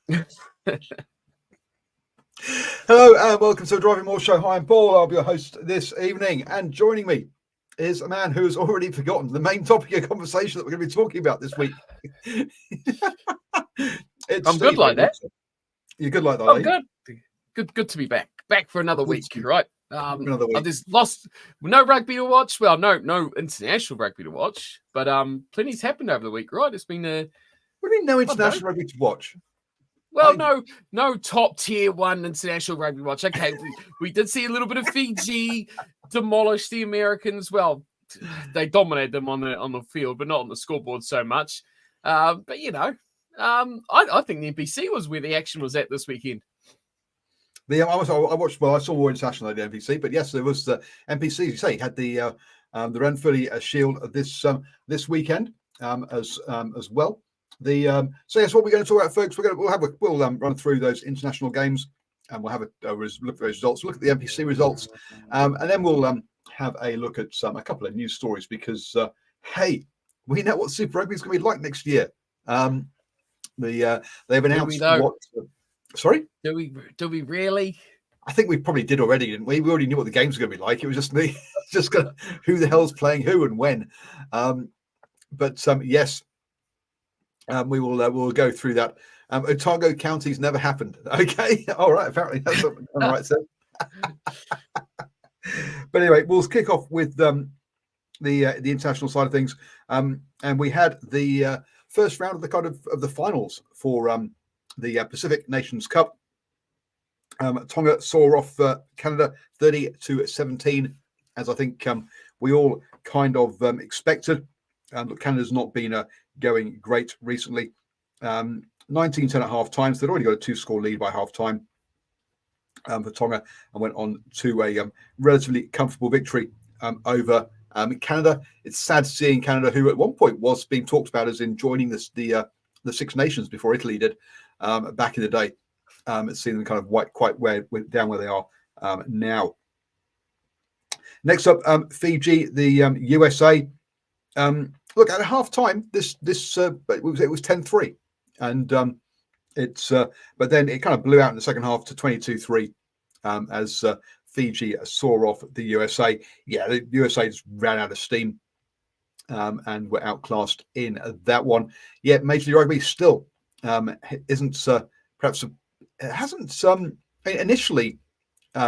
Hello and welcome to the DrivingMaul show. Hi, I'm Paul. I'll be your host this evening, and joining me is a man who has already forgotten the main topic of conversation that we're going to be talking about this week. I'm Steve, good like that. You're good like that. I'm good to be back for another week, right? Another week. I've just lost no rugby to watch. Well, no international rugby to watch, but plenty's happened over the week, right? It's been What do you mean, no international rugby to watch? Well, no top tier one international rugby watch. Okay, we did see a little bit of Fiji demolish the Americans. Well, they dominated them on the field, but not on the scoreboard so much. But I think the NPC was where the action was at this weekend. I saw more international at the NPC, but yes, there was the NPC. You say had the Ranfurly Shield this weekend as well. So yes, what we're going to talk about, folks, we'll run through those international games, and we'll have a look at those results, look at the NPC results, and then we'll have a look at a couple of news stories because hey, we know what Super Rugby is going to be like next year. They've announced what. Sorry, do we really? I think we probably did already, didn't we? We already knew what the games were going to be like. It was just who the hell's playing who and when. Yes. We'll go through that. Otago counties never happened. Okay, all right. Apparently that's what all right said. But anyway, we'll kick off with the international side of things, and we had the first round of the finals for the Pacific Nations Cup. Tonga saw off Canada 30-17, as I think we all kind of expected. Look, Canada's not been going great recently. 19-10 at half time, so they'd already got a 2-score lead by half time for Tonga, and went on to a relatively comfortable victory over Canada. It's sad seeing Canada, who at one point was being talked about as in joining the Six Nations before Italy did back in the day. Seeing them kind of quite down where they are now. Next up, Fiji, the USA. Look, at half time, it was 10-3, and but then it kind of blew out in the second half to 22-3 as Fiji saw off the USA. Yeah, the USA just ran out of steam and were outclassed in that one. Yeah, Major League Rugby still isn't perhaps it hasn't. Initially,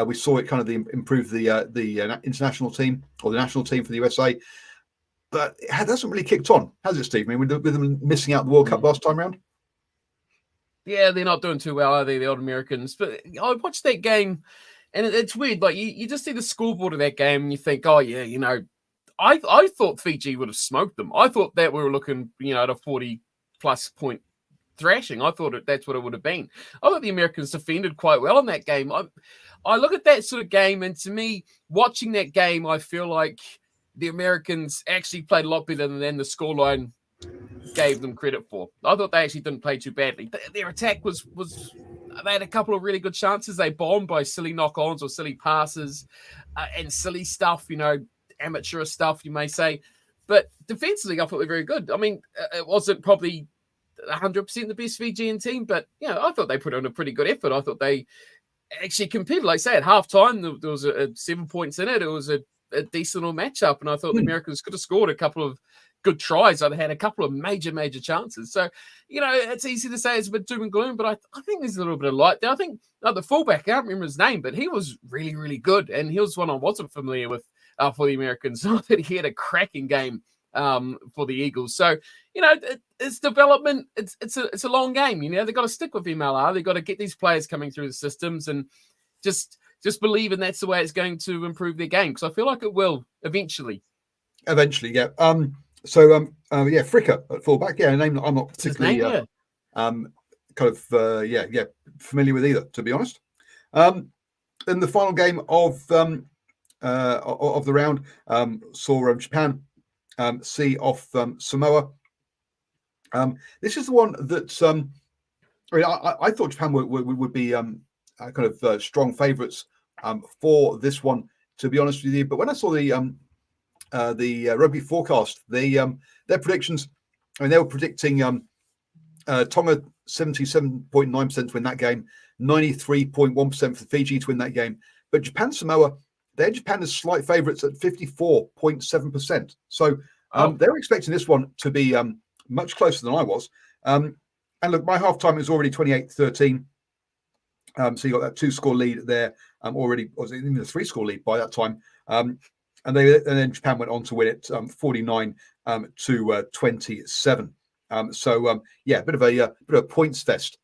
we saw it kind of improve the international team or the national team for the USA. But it hasn't really kicked on, has it, Steve? I mean, with them missing out the World Cup last time round? Yeah, they're not doing too well, are they, the old Americans? But I watched that game, and it's weird. Like, you just see the scoreboard of that game, and you think, oh, yeah, I thought Fiji would have smoked them. I thought that we were looking, at a 40-plus point thrashing. I thought that's what it would have been. I thought the Americans defended quite well in that game. I look at that sort of game, and to me, watching that game, I feel like the Americans actually played a lot better than the scoreline gave them credit for. I thought they actually didn't play too badly. Their attack was they had a couple of really good chances. They bombed by silly knock-ons or silly passes and silly stuff, amateur stuff, you may say. But defensively, I thought they were very good. I mean, it wasn't probably 100% the best Fijian team, but, I thought they put on a pretty good effort. I thought they actually competed. Like I say, at halftime, there was 7 points in it. It was a decent little matchup, and I thought the Americans could have scored a couple of good tries. They had a couple of major chances. So, it's easy to say it's a bit doom and gloom, but I think there's a little bit of light there. I think the fullback, I can't remember his name, but he was really, really good, and he was one I wasn't familiar with for the Americans. I thought he had a cracking game for the Eagles. So, it's development. It's a long game. They've got to stick with MLR. They've got to get these players coming through the systems and just believe in that's the way it's going to improve their game, because I feel like it will eventually. Eventually, yeah. Fricker at fullback. Yeah, a name that I'm not particularly familiar with either, to be honest. In the final game of the round, saw Japan see off Samoa. This is the one that I thought Japan would be strong favourites for this one, to be honest with you. But when I saw the rugby forecast, their predictions, I mean, they were predicting Tonga 77.9% to win that game, 93.1% for Fiji to win that game. But Japan Samoa, Japan is slight favourites at 54.7%. So they're expecting this one to be much closer than I was. And look, my halftime is already 28-13. So you got that 2-score lead there already, or was it even a 3-score lead by that time? And then Japan went on to win it 49 to 27. So a bit of a points fest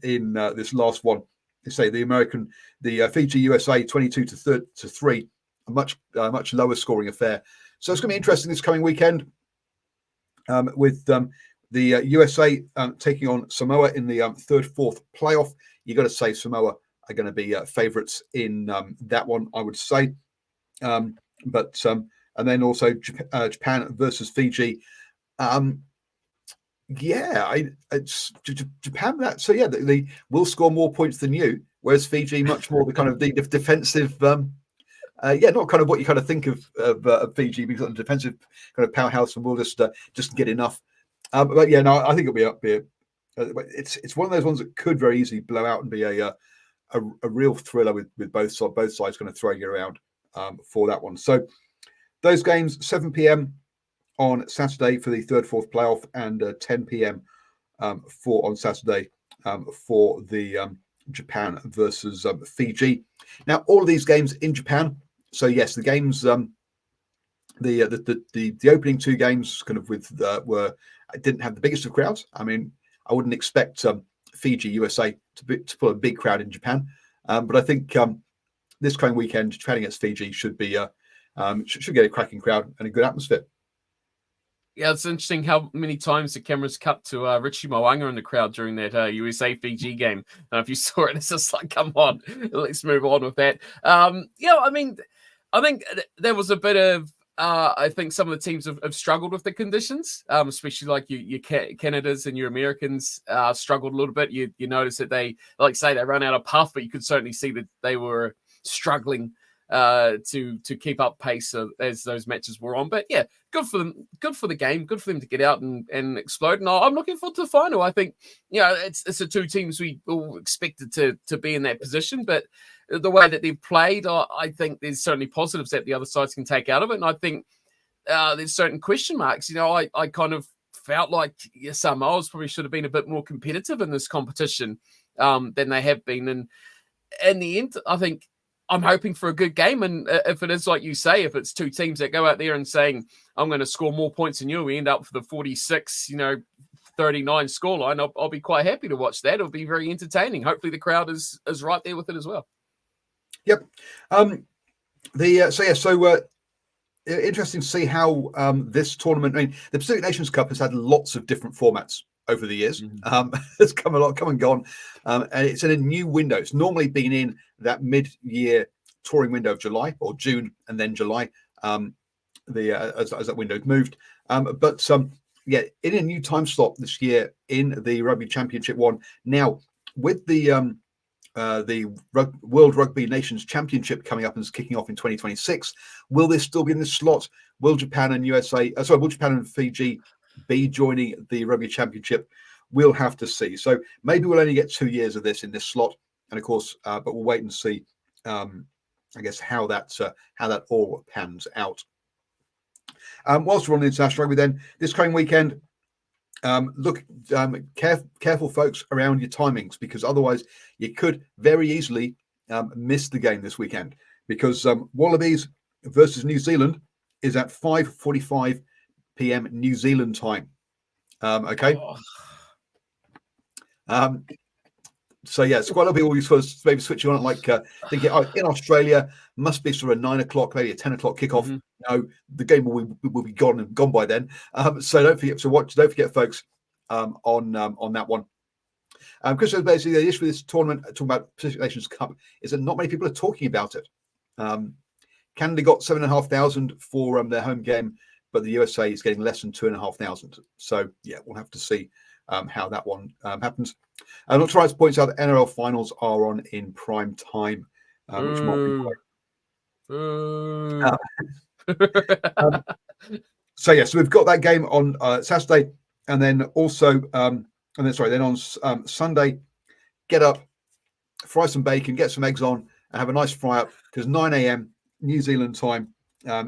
in this last one. You say the Fiji USA 22 to 3, a much lower scoring affair. So it's going to be interesting this coming weekend with the USA taking on Samoa in the 3rd-4th playoff. You got to say Samoa are going to be favourites in that one, I would say. And then also Japan versus Fiji. It's Japan. They will score more points than you, whereas Fiji much more the kind of the defensive. Not kind of what you kind of think of Fiji, because of the defensive kind of powerhouse, and we'll just get enough. I think it'll be it's one of those ones that could very easily blow out and be a real thriller with both sides kind of throwing you around for that one. So those games 7 p.m. on Saturday for the 3rd-4th playoff, and 10 p.m. on Saturday for the Japan versus Fiji. Now, all of these games in Japan. So yes, the games, the opening 2 games kind of didn't have the biggest of crowds. I mean, I wouldn't expect Fiji USA to put a big crowd in Japan, but I think this coming weekend, Japan against Fiji should be should get a cracking crowd and a good atmosphere. Yeah, it's interesting how many times the cameras cut to Richie Mo'unga in the crowd during that USA-Fiji game. If you saw it, it's just like, come on, let's move on with that. I think there was a bit of, I think some of the teams have struggled with the conditions, especially like your Canada's and your Americans struggled a little bit. You notice that they run out of puff, but you could certainly see that they were struggling to keep up pace as those matches were on. But yeah, good for them, good for the game, good for them to get out and explode. And I'm looking forward to the final. I think it's the 2 teams we all expected to be in that position, but the way that they've played, I think there's certainly positives that the other sides can take out of it. And I think there's certain question marks. I kind of felt like Samoa's probably should have been a bit more competitive in this competition than they have been. And in the end, I think I'm hoping for a good game. And if it is like you say, if it's 2 teams that go out there and saying, I'm going to score more points than you, we end up for the 46, 39 scoreline, I'll be quite happy to watch that. It'll be very entertaining. Hopefully the crowd is right there with it as well. Yep. Interesting to see how this tournament, I mean, the Pacific Nations Cup has had lots of different formats over the years. It's come and gone. And it's in a new window. It's normally been in that mid-year touring window of July or June and then July, as that window's moved. In a new time slot this year in the Rugby Championship one. Now, with the World Rugby Nations Championship coming up and kicking off in 2026, will this still be in this slot? Will Japan and Fiji be joining the Rugby Championship? We'll have to see. So maybe we'll only get 2 years of this in this slot, and of course, but we'll wait and see. I guess how that all pans out. Whilst we're on the international rugby, then this coming weekend, careful, folks, around your timings, because otherwise you could very easily miss the game this weekend, because Wallabies versus New Zealand is at 5:45 p.m. New Zealand time. Okay. So yeah, it's quite a lot of people sort of maybe switching on it, thinking, in Australia must be sort of 9 o'clock, maybe a 10 o'clock kickoff. No, the game will be gone by then. So don't forget to watch. Don't forget, folks, on that one. Because basically the issue with this tournament, talking about Pacific Nations Cup, is that not many people are talking about it. Canada got 7,500 for their home game, but the USA is getting less than 2,500. So yeah, we'll have to see how that one happens. And Dr. Rice points out that NRL finals are on in prime time, which might be quite. So we've got that game on Saturday, and then also then on Sunday, get up, fry some bacon, get some eggs on, and have a nice fry up, because 9 a.m. New Zealand time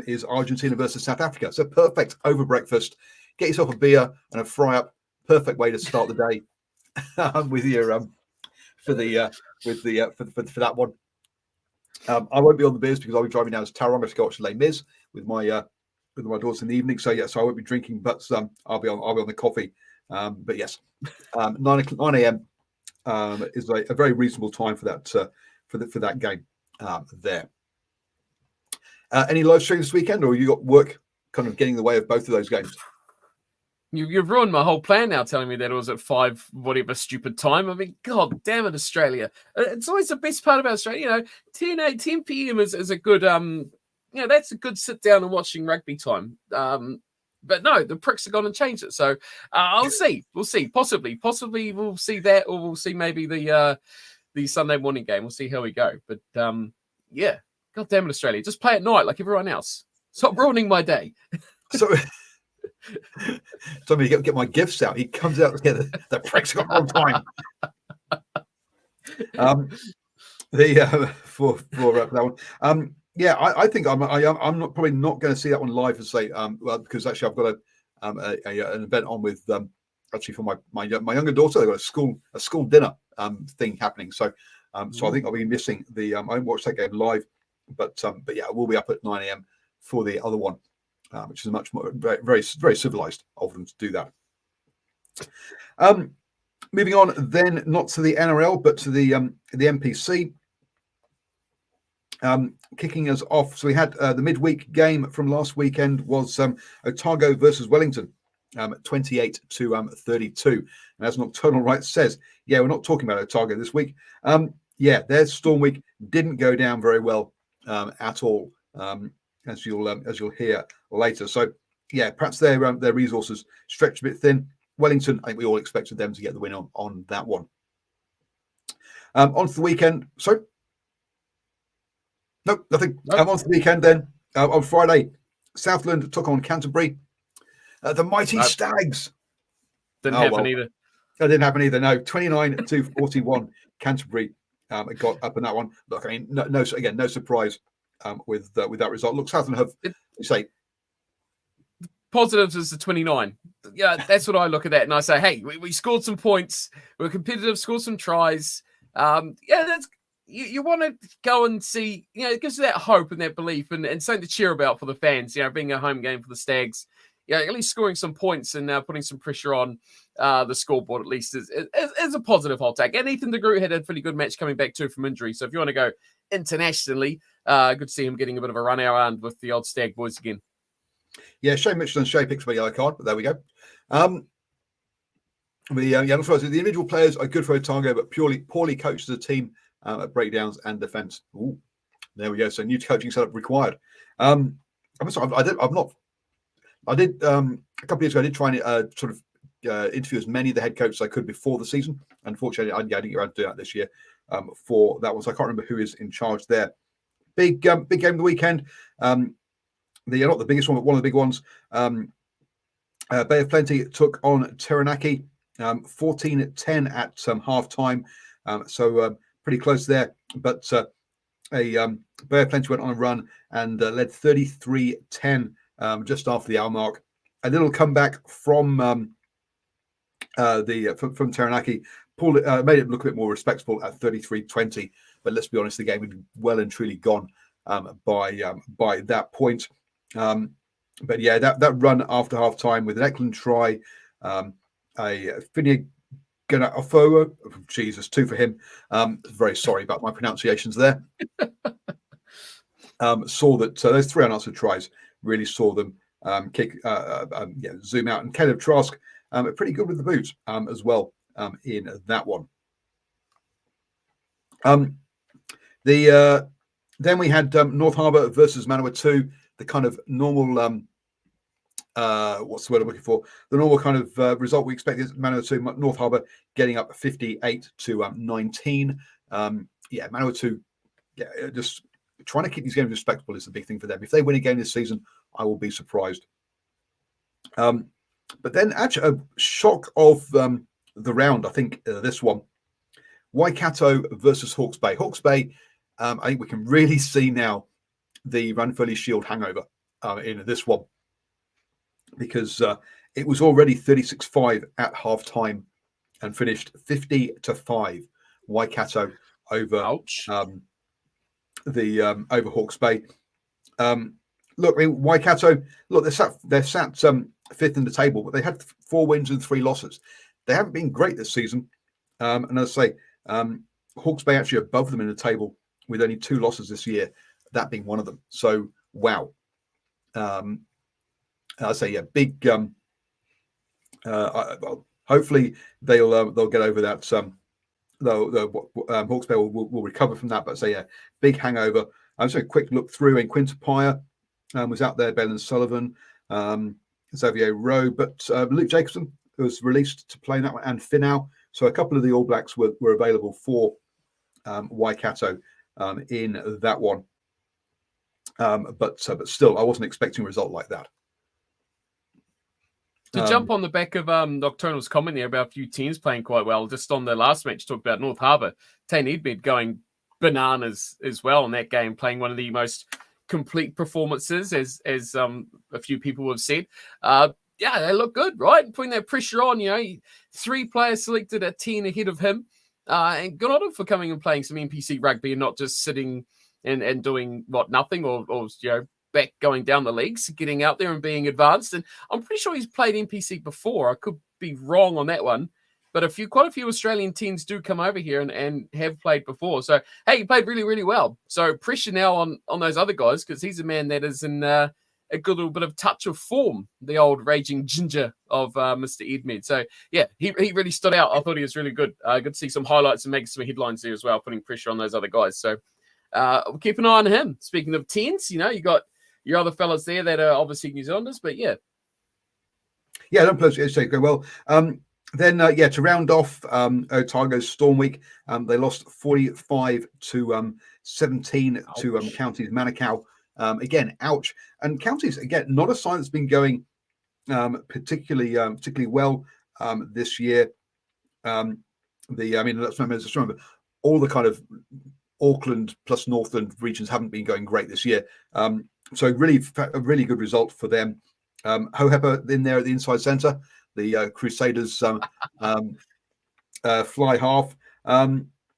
is Argentina versus South Africa. So perfect over breakfast. Get yourself a beer and a fry up. Perfect way to start the day with your for that one. I won't be on the beers because I'll be driving down to Tauranga to go watch Les Mis with my daughters in the evening. So I won't be drinking, but I'll be on the coffee. But yes, 9 a.m. Is a very reasonable time for that game there. Any live streams this weekend, or you got work kind of getting in the way of both of those games? You've ruined my whole plan now, telling me that it was at 5 whatever stupid time. I mean, God damn it, Australia! It's always the best part about Australia. 10 p.m. is a good that's a good sit down and watching rugby time. But no, the pricks have gone and changed it. So I'll see. We'll see. Possibly we'll see that, or we'll see maybe the Sunday morning game. We'll see how we go. But yeah, God damn it, Australia! Just play at night like everyone else. Stop ruining my day. So. Somebody get my gifts out. He comes out to get the pricks got wrong time. For that one. Yeah, I think I'm not probably not going to see that one live, because actually I've got an event on with actually for my younger daughter. They've got a school dinner thing happening. So so I think I'll be missing I won't watch that game live, but yeah, I will be up at 9 a.m. for the other one. Which is much more very, very, very civilized of them to do that. Moving on, then, not to the NRL, but to the NPC. Kicking us off. So we had the midweek game from last weekend was Otago versus Wellington, 28-32. And as Nocturnal Right says, yeah, we're not talking about Otago this week. Yeah, their Storm Week didn't go down very well at all. As you'll hear later. So yeah, perhaps their resources stretched a bit thin. Wellington, I think we all expected them to get the win on that one. On to the weekend. So no, nothing. On to the weekend then. On Friday, Southland took on Canterbury. The mighty Stags. Didn't happen either. That didn't happen either. No, 29-41. Canterbury got up in that one. Look, I mean, no surprise. With that result. Look, Southland have positives is the 29. Yeah, that's what I look at that and I say, hey, we scored some points, we were competitive, scored some tries. That's you want to go and see, it gives you that hope and that belief and something to cheer about for the fans, being a home game for the Stags. At least scoring some points and putting some pressure on the scoreboard, at least, is a positive, I'll take. And Ethan de Groot had a pretty good match coming back too from injury. So if you want to go internationally, good to see him getting a bit of a run around with the old Stag boys again. Yeah, Shane Mitchell and Shea picks my yellow card, but there we go. The individual players are good for Otago, but poorly coached as a team at breakdowns and defence. There we go. So new coaching setup required. I'm sorry, I did a couple of years ago. I did try and interview as many of the head coaches I could before the season. Unfortunately, I didn't get around to doing that this year for that one. So I can't remember who is in charge there. Big game of the weekend. Not the biggest one, but one of the big ones. Bay of Plenty took on Taranaki, 14-10 at half time. So pretty close there. But Bay of Plenty went on a run and led 33-10 just after the hour mark. A little comeback from Taranaki made it look a bit more respectable at 33-20. But let's be honest, the game had well and truly gone by that point. But yeah, that run after half time with an excellent try, a Finia Ganafoa, Jesus, 2 for him. Very sorry about my pronunciations there. Saw that those 3 unanswered tries really saw them zoom out. And Caleb Trask, pretty good with the boot as well in that one. Then we had North Harbour versus Manawatu, the kind of normal, what's the word I'm looking for? The normal kind of result we expected. Manawatu, North Harbour getting up 58-19. Manawatu, just trying to keep these games respectable is the big thing for them. If they win a game this season, I will be surprised. But then actually a shock of the round, I think this one, Waikato versus Hawke's Bay. Hawke's Bay, I think we can really see now the Ranfurly Shield hangover in this one, because it was already 36-5 at half time and finished 50-5 Waikato over over Hawke's Bay. Look, I mean, Waikato, look, they're sat fifth in the table, but they had 4 wins and 3 losses. They haven't been great this season, and as I say, Hawke's Bay actually above them in the table with only 2 losses this year, that being one of them. So wow. I say, yeah, big. Hopefully they'll get over that. Hawke's Bay will recover from that. But I say, yeah, big hangover. Just a quick look through, and Quinta Pyer was out there, Belen Sullivan, Xavier Rowe, but Luke Jacobson was released to play in that one, and Finau. So a couple of the All Blacks were available for Waikato in that one. But still, I wasn't expecting a result like that. To jump on the back of Nocturnal's comment there about a few teams playing quite well, just on the last match, talked about North Harbour, Tane Edmed going bananas as well in that game, playing one of the most complete performances, as a few people have said. Yeah, they look good, right? Putting that pressure on, 3 players selected at 10 ahead of him. And good on him for coming and playing some NPC rugby and not just sitting and doing nothing or back going down the leagues, getting out there and being advanced. And I'm pretty sure he's played NPC before. I could be wrong on that one, but quite a few Australian teams do come over here and have played before. So hey, he played really, really well. So pressure now on those other guys, because he's a man that is in a good little bit of touch of form, the old raging ginger of Mr. Edmed. So yeah, he really stood out. I thought he was really good. Good to see some highlights and making some headlines there as well, putting pressure on those other guys. So we'll keep an eye on him. Speaking of 10s, you got your other fellas there that are obviously New Zealanders, but yeah. Yeah, don't play go well. Then to round off Otago's Storm Week, they lost 45-17 to Counties Manukau. Again, ouch. And Counties, again, not a side that's been going particularly well this year. Let's remember all the kind of Auckland plus Northland regions haven't been going great this year. So really, a really good result for them. Hohepa in there at the inside centre, the Crusaders fly half.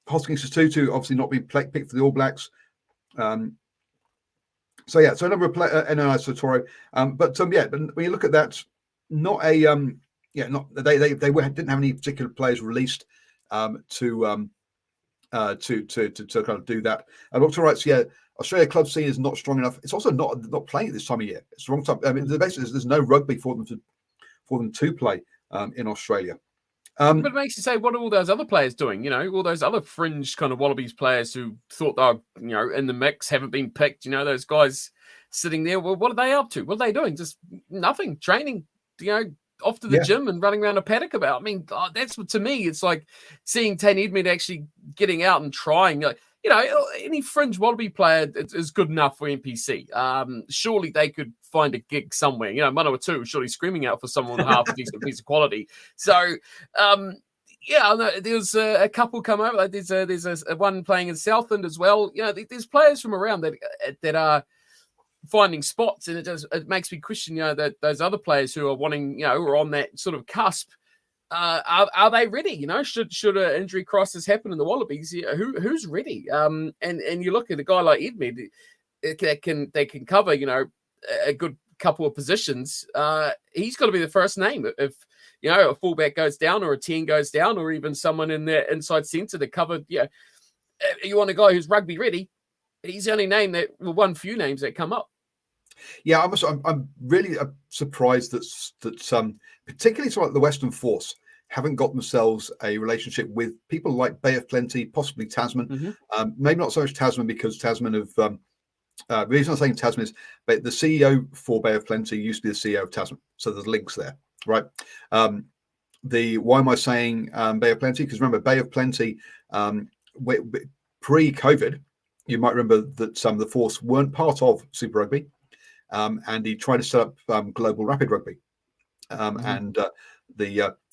Hoskins Tutu obviously not been picked for the All Blacks. So a number of players, Sotoro. But when you look at that, not a they didn't have any particular players released to kind of do that. And Dr. writes, Australia club scene is not strong enough. It's also not playing at this time of year. It's the wrong time. I mean, basically, there's no rugby for them to play in Australia. But it makes you say, what are all those other players doing? All those other fringe kind of Wallabies players who thought they were, in the mix, haven't been picked. Those guys sitting there. Well, what are they up to? What are they doing? Just nothing. Training. Off to the gym and running around a paddock about. I mean, that's what, to me, it's like seeing Tane Edmed actually getting out and trying. Any fringe Wallaby player is good enough for NPC. Surely they could find a gig somewhere. Mano Atu surely screaming out for someone with half a decent piece of quality. So, there's a couple come over. There's a one playing in Southland as well. There's players from around that are finding spots, and it makes me question, that those other players who are wanting, who are on that sort of cusp. Are they ready? Should an injury crisis happen in the Wallabies? Who's ready? And you look at a guy like Edmed, they can cover a good couple of positions. He's got to be the first name if a fullback goes down or a 10 goes down, or even someone in the inside centre to cover. You want a guy who's rugby ready. He's the only name one few names that come up. Yeah, I'm really surprised that particularly some like the Western Force haven't got themselves a relationship with people like Bay of Plenty, possibly Tasman. Mm-hmm. Maybe not so much Tasman, because Tasman have. The reason I'm saying Tasman is, but the CEO for Bay of Plenty used to be the CEO of Tasman, so there's links there, right? Why am I saying Bay of Plenty? Because remember, Bay of Plenty, pre-COVID, you might remember that some of the Force weren't part of Super Rugby. And he tried to set up Global Rapid Rugby, and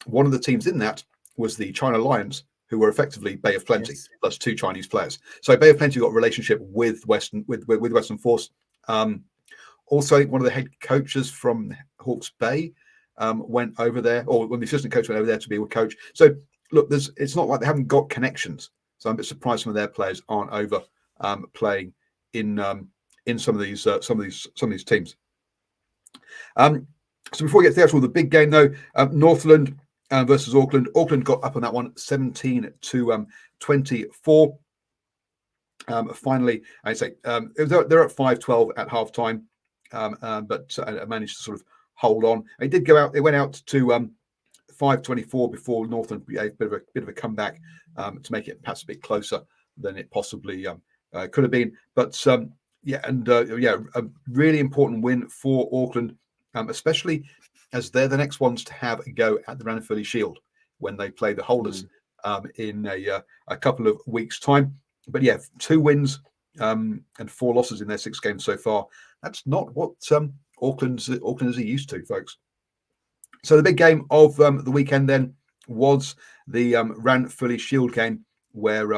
one of the teams in that was the China Lions, who were effectively Bay of Plenty plus 2 Chinese players. So Bay of Plenty got a relationship with Western Force. Also, one of the head coaches from Hawke's Bay went over there, or when the assistant coach went over there to be a coach. So look, it's not like they haven't got connections. So I'm a bit surprised some of their players aren't over playing in some of these teams. So before we get to the actual the big game though, Northland versus Auckland. Auckland got up on that one 17-24. Finally, I say they're at 5-12 at half time, but managed to sort of hold on. It did go out. It went out to 5-24 before Northland gave a bit of a comeback to make it perhaps a bit closer than it possibly could have been. But a really important win for Auckland, especially as they're the next ones to have a go at the Ranfurly Shield when they play the holders in a couple of weeks' time. But 2 wins and 4 losses in their 6 games so far. That's not what Auckland's used to, folks. So the big game of the weekend then was the Ranfurly Shield game, where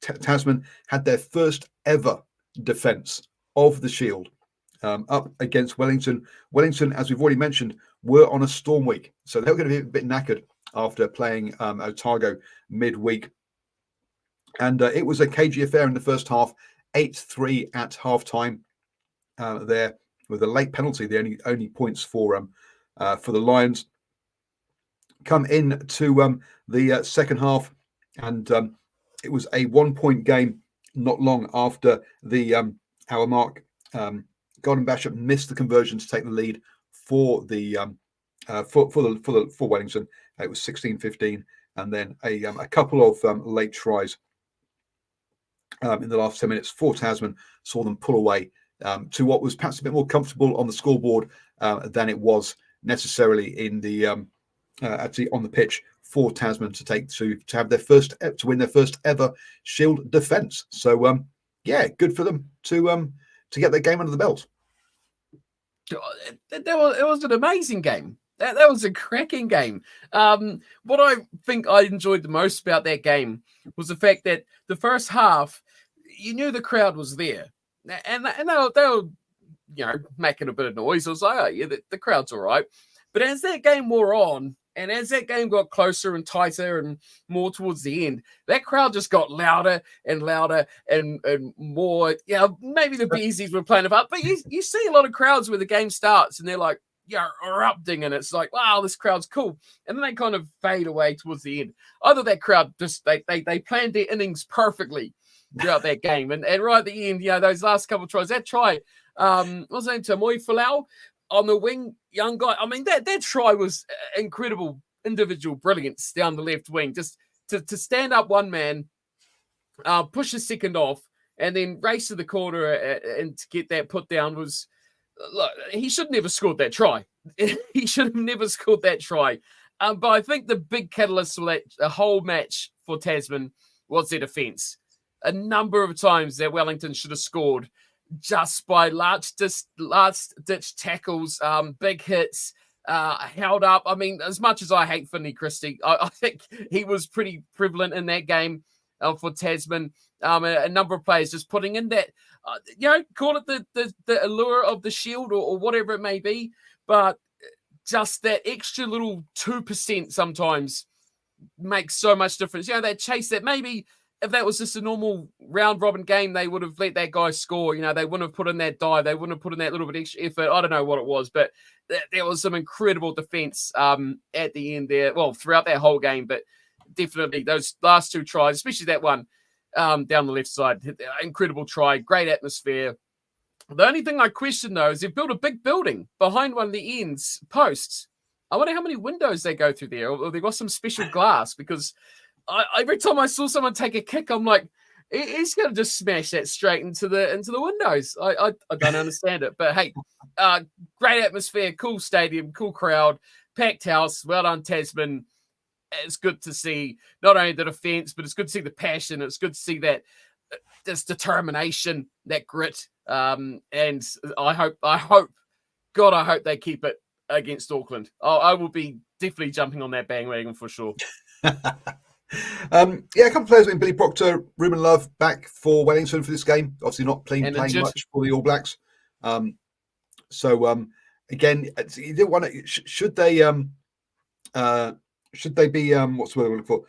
Tasman had their first ever defence of the Shield up against Wellington. Wellington, as we've already mentioned, were on a storm week, so they were going to be a bit knackered after playing Otago midweek. And it was a cagey affair in the first half, 8-3 at half time there, with a late penalty, the only points for the Lions. Come into the second half, and it was a 1-point game not long after the hour mark. Golden Bishop missed the conversion to take the lead for the for Wellington. It was 16-15, and then a couple of late tries in the last 10 minutes for Tasman saw them pull away to what was perhaps a bit more comfortable on the scoreboard than it was necessarily in the actually on the pitch for Tasman to have their first to win their first ever Shield defence. So good for them to get their game under the belt. It was an amazing game. That was a cracking game. What I think I enjoyed the most about that game was the fact that the first half, you knew the crowd was there, and they were making a bit of noise. I was like, oh yeah, the crowd's all right. But as that game wore on, and as that game got closer and tighter and more towards the end, that crowd just got louder and louder and more. Maybe the Beesies were playing it up, but you see a lot of crowds where the game starts and they're like, erupting, and it's like, wow, this crowd's cool. And then they kind of fade away towards the end. Either that crowd just they planned their innings perfectly throughout that game. And right at the end, those last couple of tries, that try, what's his name, Tamoi Falau on the wing, young guy. I mean, that try was incredible individual brilliance down the left wing. Just to stand up one man, push the second off, and then race to the corner and to get that put down was, look, he should never scored that try. He should have never scored that try. But I think the big catalyst for the whole match for Tasman was their defence. A number of times that Wellington should have scored just by last-ditch tackles, big hits, held up. I mean, as much as I hate Finley Christie, I think he was pretty prevalent in that game for Tasman. A number of players just putting in that, call it the allure of the Shield or whatever it may be, but just that extra little 2% sometimes makes so much difference. That chase that maybe if that was just a normal round robin game, they would have let that guy score. They wouldn't have put in that dive. They wouldn't have put in that little bit extra effort. I don't know what it was, but there was some incredible defense at the end there. Well, throughout that whole game, but definitely those last 2 tries, especially that one down the left side, incredible try, great atmosphere. The only thing I question though is they've built a big building behind one of the ends posts. I wonder how many windows they go through there, or they've got some special glass, because every time I saw someone take a kick, I'm like, he's going to just smash that straight into the windows. I don't understand it, but hey, great atmosphere, cool stadium, cool crowd, packed house. Well done, Tasman. It's good to see not only the defense, but it's good to see the passion. It's good to see that this determination, that grit. And I hope they keep it against Auckland. I will be definitely jumping on that bandwagon for sure. Yeah, a couple of players in Billy Proctor, Ruben Love back for Wellington for this game. Obviously not playing much for the All Blacks. Again, you didn't want to. Should they be what's the word I'm looking for?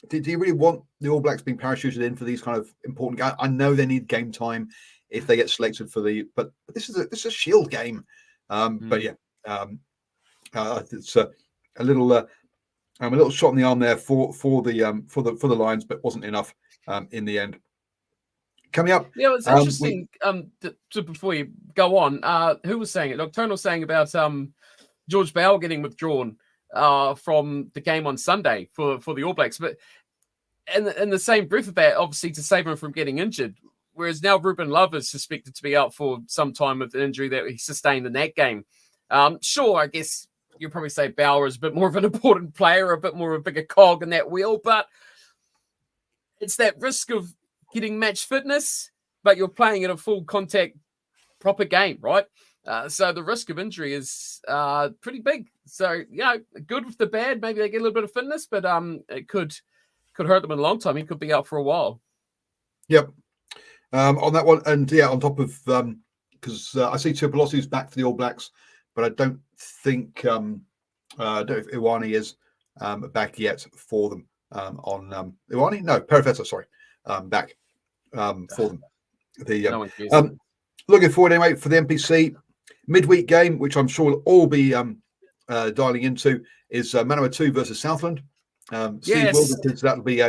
Do you really want the All Blacks being parachuted in for these kind of important games? I know they need game time if they get selected for but this is a Shield game. But yeah, it's a little shot in the arm there for the Lions, but wasn't enough in the end. Coming up, yeah, it's interesting. Before you go on, who was saying it? Nocturnal was saying about George Bell getting withdrawn from the game on Sunday for the All Blacks, but in the same breath of that, obviously to save him from getting injured. Whereas now Ruben Love is suspected to be out for some time with an injury that he sustained in that game. Sure, I guess you'll probably say Bauer is a bit more of an important player, a bit more of a bigger cog in that wheel, but it's that risk of getting match fitness, but you're playing in a full contact proper game, right? So the risk of injury is pretty big. So, good with the bad. Maybe they get a little bit of fitness, but it could hurt them in a long time. He could be out for a while. Yep. On that one, and on top of because I see Tupolosi's back for the All Blacks, but I don't think I don't know if Iwani is back yet for them. On Iwani, no, Perifeta, sorry, back for them. Looking forward anyway for the NPC midweek game, which I'm sure we'll all be dialing into, is Manawatu versus Southland. Steve Wilder, that'll be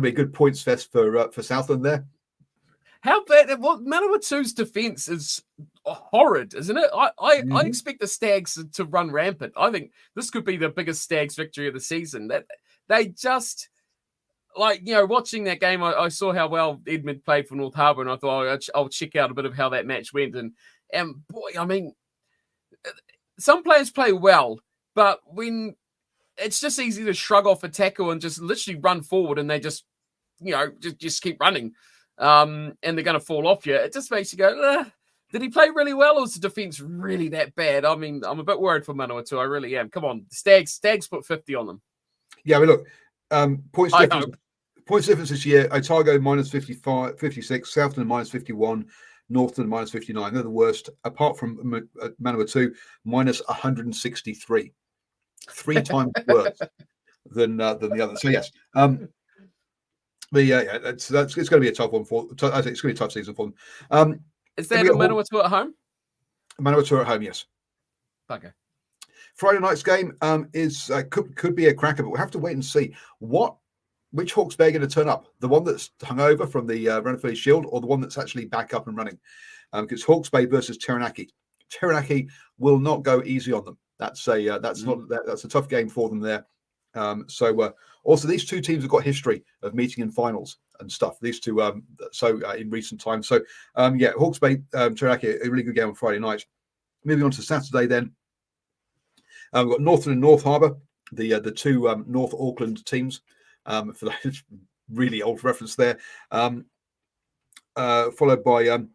a good points fest for Southland there. How bad? Manawatu's defense is horrid, isn't it? I expect the Stags to run rampant. I think this could be the biggest Stags victory of the season. That they just watching that game, I saw how well Edmund played for North Harbour, and I thought I'll check out a bit of how that match went. And boy, I mean, some players play well, but when it's just easy to shrug off a tackle and just literally run forward, and they just keep running. And they're going to fall off you. It just makes you go, did he play really well, or is the defense really that bad? I mean, I'm a bit worried for Manawatu. I really am. Come on, Stags put 50 on them. Yeah, I mean, look, points difference this year: Otago minus 56, Southland minus 51, Northland minus 59. They're the worst, apart from Manawatu minus 163, 3 times worse than the others. So yes. It's going to be a tough one I think it's going to be a tough season for them. Is that a Manawatu at home? Manawatu at home, yes. Okay. Friday night's game is could be a cracker, but we'll have to wait and see which Hawke's Bay are going to turn up. The one that's hung over from the Ranfurly Shield, or the one that's actually back up and running. Because Hawke's Bay versus Taranaki. Taranaki will not go easy on them. That's a tough game for them there. Also, these two teams have got history of meeting in finals and stuff. These two, in recent times. So, Hawke's Bay, Taranaki, a really good game on Friday night. Moving on to Saturday, then we've got Northern and North Harbour, the two North Auckland teams. For that really old reference there, followed by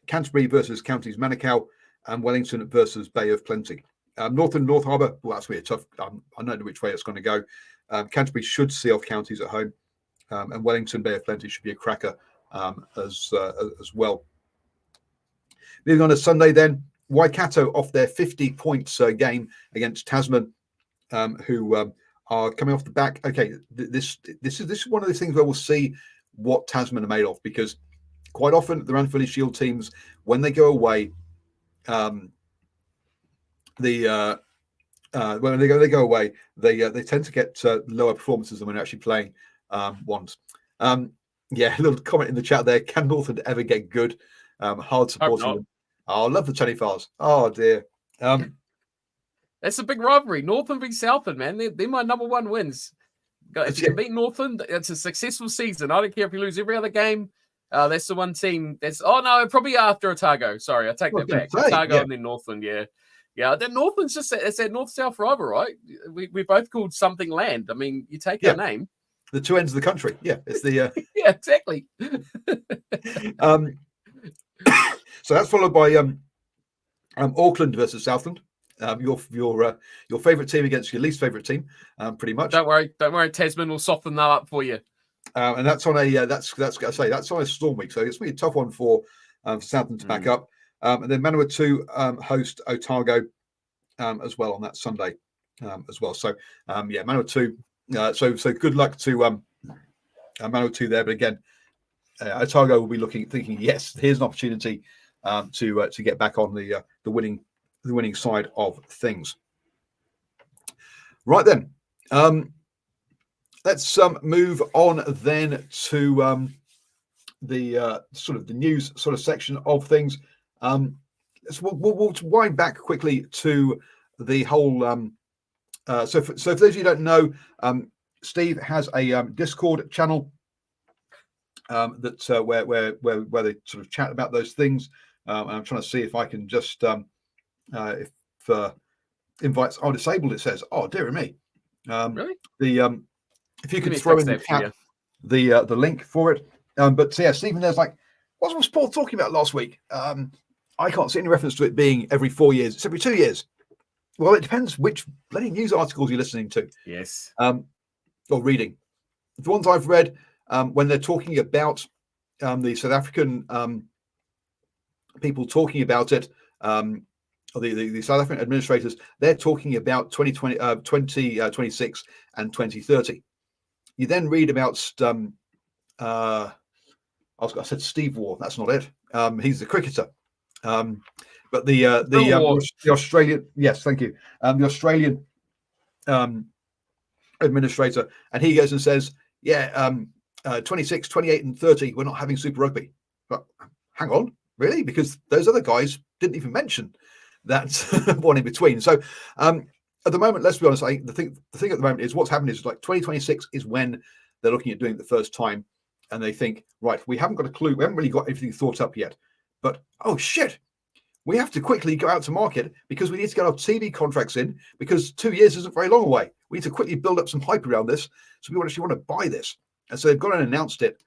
Canterbury versus Counties Manukau and Wellington versus Bay of Plenty. Northern North Harbour, well, that's really tough. I don't know which way it's going to go. Canterbury should see off Counties at home, and Wellington Bay of Plenty should be a cracker as well. Moving on to Sunday, then Waikato off their 50 points game against Tasman, who are coming off the back. Okay, this is one of those things where we'll see what Tasman are made of, because quite often the Ranfurly Shield teams, when they go away, when they go away, they tend to get lower performances than when they're actually playing ones. A little comment in the chat there: can Northland ever get good? Hard supporting them. Oh, I love the Chanifars. Oh dear. That's a big rivalry. Northland v Southland, man. They're my number one wins. If you can beat Northland, it's a successful season. I don't care if you lose every other game. That's the one team. Probably after Otago. Sorry, I take that back. Otago and then Northland. Yeah. Then Northland's it's that north-south rival, right? We both called something land. I mean, you take our name. The two ends of the country. Yeah, it's the. Yeah, exactly. So that's followed by Auckland versus Southland. Your favourite team against your least favourite team, pretty much. Don't worry, Tasman will soften that up for you. And that's on a that's on a storm week, so it's going to be a tough one for Southampton to back up. And then Manawatu host Otago as well on that Sunday as well. So Manawatu. So good luck to Manawatu there. But again, Otago will be thinking, yes, here's an opportunity to get back on the winning side of things. Right then. Let's move on then to the sort of the news sort of section of things. We'll wind back quickly to the whole. So for those of you who don't know, Steve has a Discord channel that where they sort of chat about those things. And I'm trying to see if I can just if invites are disabled. It says, "Oh dear me." Really? If you could throw in the chat the link for it. But yeah, Stephen, there's like, what was Paul talking about last week? I can't see any reference to it being every 4 years. It's every 2 years. Well, it depends which bloody news articles you're listening to. Yes. Or reading. The ones I've read, when they're talking about the South African people talking about it, or the South African administrators, they're talking about 2026 and 2030. You then read about I said Steve Waugh. That's not it. He's the cricketer. But the Australian, yes, thank you. The Australian administrator, and he goes and says, 26, 28, and 30, we're not having Super Rugby. But hang on, really? Because those other guys didn't even mention that one in between. So at the moment, let's be honest, the thing at the moment is what's happened is like 2026 is when they're looking at doing it the first time, and they think, right, we haven't got a clue, we haven't really got everything thought up yet, but oh shit, we have to quickly go out to market because we need to get our TV contracts in because 2 years isn't very long away. We need to quickly build up some hype around this, so we actually want to buy this, and so they've gone and announced it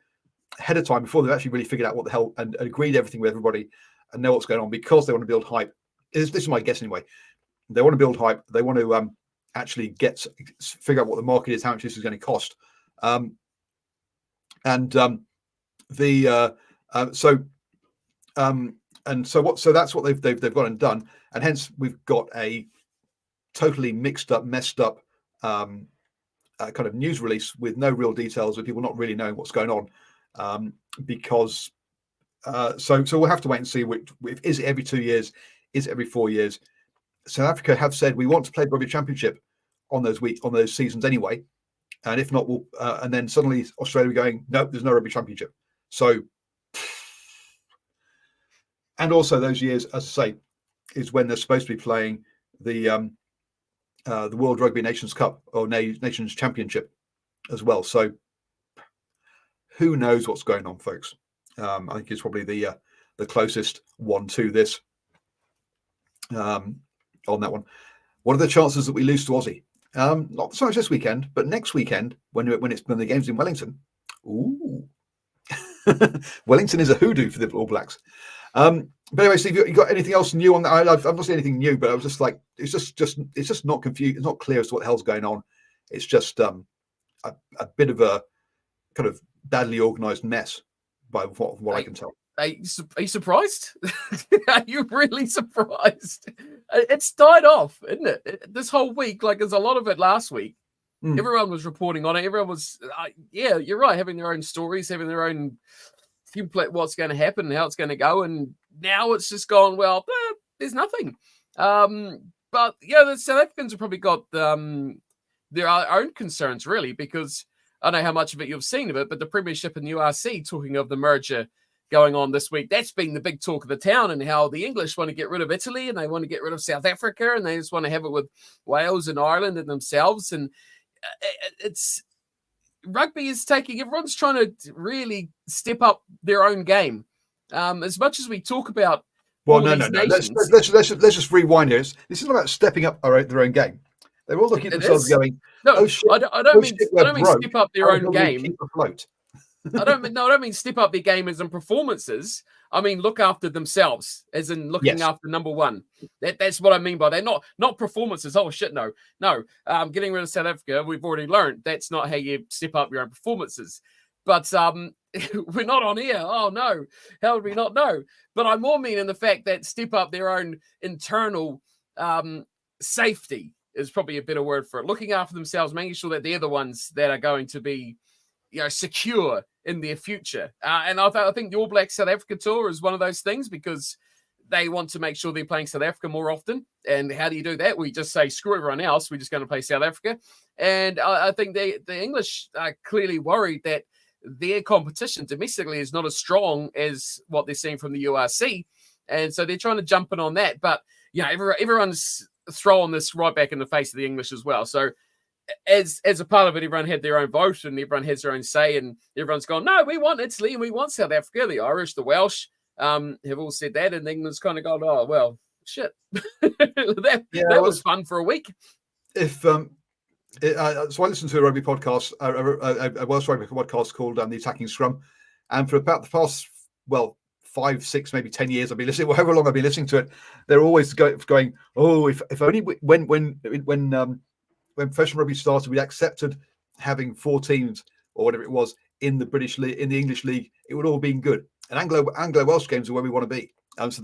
ahead of time before they've actually really figured out what the hell and agreed everything with everybody and know what's going on because they want to build hype. This is my guess anyway. They want to build hype. They want to actually figure out what the market is, how much this is going to cost, so that's what they've gone and done, and hence we've got a totally mixed up, messed up kind of news release with no real details, with people not really knowing what's going on, because so we'll have to wait and see is it every 2 years, is it every 4 years. South Africa have said we want to play the Rugby Championship on those seasons anyway, and if not, we'll and then suddenly Australia going, nope, there's no Rugby Championship. So, and also those years, as I say, is when they're supposed to be playing the World Rugby Nations Cup or Nations Championship as well. So, who knows what's going on, folks? I think it's probably the closest one to this. On that one, what are the chances that we lose to Aussie? Not so much this weekend, but next weekend when the game's in Wellington. Ooh, Wellington is a hoodoo for the All Blacks. But anyway, Steve, you got anything else new on that? I've not seen anything new, but I was just like, it's just not confused. It's not clear as to what the hell's going on. It's just a bit of a kind of badly organised mess, by what I can tell. Are you surprised? Are you really surprised? It's died off, isn't it? This whole week, like there's a lot of it last week. Everyone was reporting on it. Everyone was, yeah, you're right, having their own stories, having their own what's going to happen and how it's going to go. And now it's just gone, well, there's nothing. But yeah, the South Africans have probably got their own concerns, really, because I don't know how much of it you've seen of it, but the Premiership and URC talking of the merger going on this week, that's been the big talk of the town, and how the English want to get rid of Italy and they want to get rid of South Africa and they just want to have it with Wales and Ireland and themselves. And it's rugby is everyone's trying to really step up their own game. As much as we talk about let's just rewind here. This is not about stepping up their own game. They're all looking at themselves going, no, oh shit, I don't mean step up their own game. Keep afloat. I don't mean step up their game as in performances. I mean look after themselves, as in looking after number one. That's what I mean by that. Not performances. Oh shit, no. Getting rid of South Africa, we've already learned that's not how you step up your own performances. But we're not on here. Oh no, how would we not know? But I more mean in the fact that step up their own internal safety is probably a better word for it. Looking after themselves, making sure that they're the ones that are going to be, secure in their future. And I think the All Black South Africa tour is one of those things, because they want to make sure they're playing South Africa more often. And how do you do that? We just say, screw everyone else. We're just going to play South Africa. And I think the English are clearly worried that their competition domestically is not as strong as what they're seeing from the URC. And so they're trying to jump in on that. But, everyone's throwing this right back in the face of the English as well. So as a part of it, everyone had their own vote and everyone has their own say, and everyone's gone, no, we want Italy and we want South Africa. The Irish, the Welsh have all said that, and England's kind of gone, oh, well, shit. that was fun for a week. So I listened to a rugby podcast, a Welsh rugby podcast called The Attacking Scrum, and for about the past, 5, 6, maybe 10 years, I've been listening, however long I've been listening to it, they're always going, oh, if only when professional rugby started, we accepted having 4 teams or whatever it was in the British league, in the English league, it would all been good. And Anglo Welsh games are where we want to be. So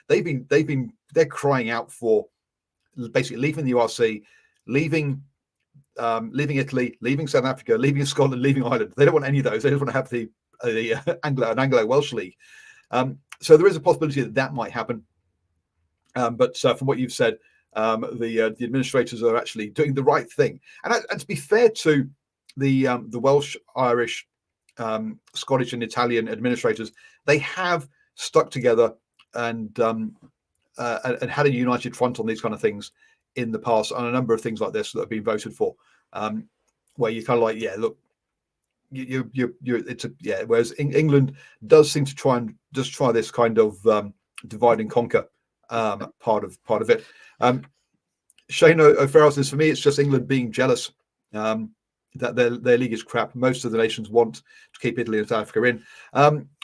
they're crying out for basically leaving the URC, leaving Italy, leaving South Africa, leaving Scotland, leaving Ireland. They don't want any of those. They just want to have the Anglo Welsh league. So there is a possibility that might happen. But from what you've said, the administrators are actually doing the right thing. And to be fair to the Welsh, Irish, Scottish, and Italian administrators, they have stuck together and had a united front on these kind of things in the past, on a number of things like this that have been voted for, where you're kind of like, look, Whereas England does seem to try this kind of divide and conquer part of it. Shane O'Farrell says, for me, it's just England being jealous that their league is crap. Most of the nations want to keep Italy and South Africa in.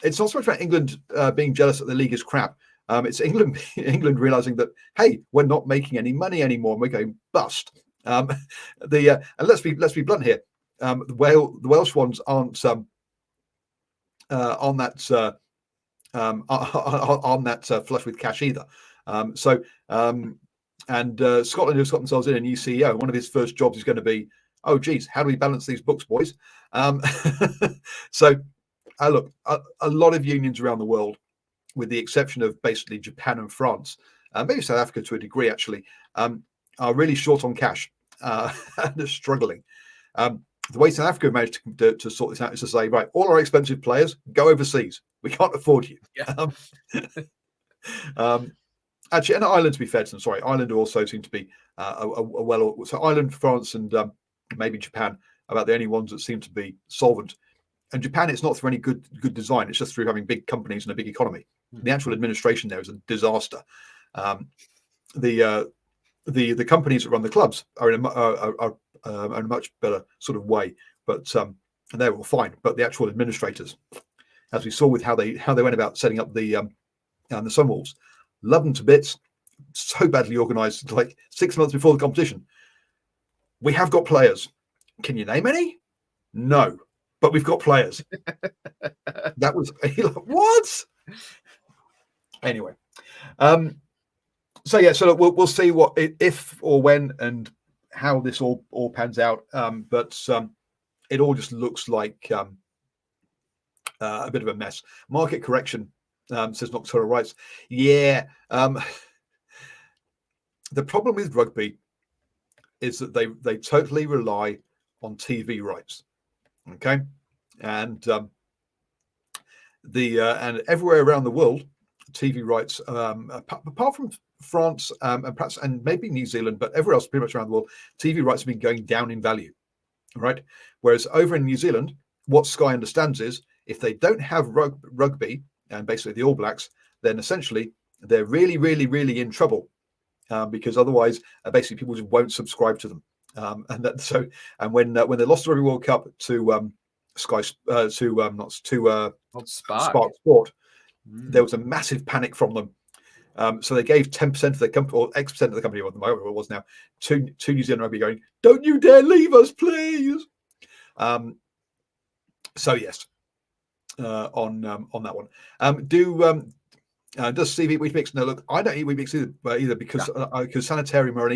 It's not so much about England being jealous that the league is crap. It's England realizing that, hey, we're not making any money anymore and we're going bust. And let's be blunt here. The Welsh ones aren't on that flush with cash either. Scotland has got themselves in a new CEO. One of his first jobs is going to be, oh geez, how do we balance these books, boys? Look, a lot of unions around the world, with the exception of basically Japan and France, maybe South Africa to a degree actually, are really short on cash and are struggling. The way South Africa managed to sort this out is to say, right, all our expensive players go overseas. We can't afford you. Yeah. Actually, and Ireland, to be fair to them, Ireland also seem to be so Ireland, France, and maybe Japan are about the only ones that seem to be solvent. And Japan, it's not through any good design. It's just through having big companies and a big economy. The actual administration there is a disaster. The companies that run the clubs are in a much better sort of way, but and they're all fine. But the actual administrators, as we saw with how they went about setting up the Sunwolves, love them to bits. So badly organised, like 6 months before the competition. We have got players. Can you name any? No, but we've got players. That was what? Anyway, so look, we'll see what if or when and how this all pans out. But it all just looks like a bit of a mess. Market correction, says Nocturnal Rights. Yeah. The problem with rugby is that they totally rely on TV rights. Okay, and and everywhere around the world, TV rights, apart from France and perhaps and maybe New Zealand, but everywhere else pretty much around the world, TV rights have been going down in value. Right, whereas over in New Zealand, what Sky understands is if they don't have rugby and basically the All Blacks, then essentially they're really, really, really in trouble. Because otherwise, basically, people just won't subscribe to them, and when they lost the Rugby World Cup to Sky to not to Spark. Spark Sport, there was a massive panic from them. So they gave 10% of the company, or X% of the company, whatever it was now, to New Zealand Rugby, going, "Don't you dare leave us, please." So yes, on that one. Does Steve eat Weetabix? No, look, I don't eat Weetabix either because Sanitarium are an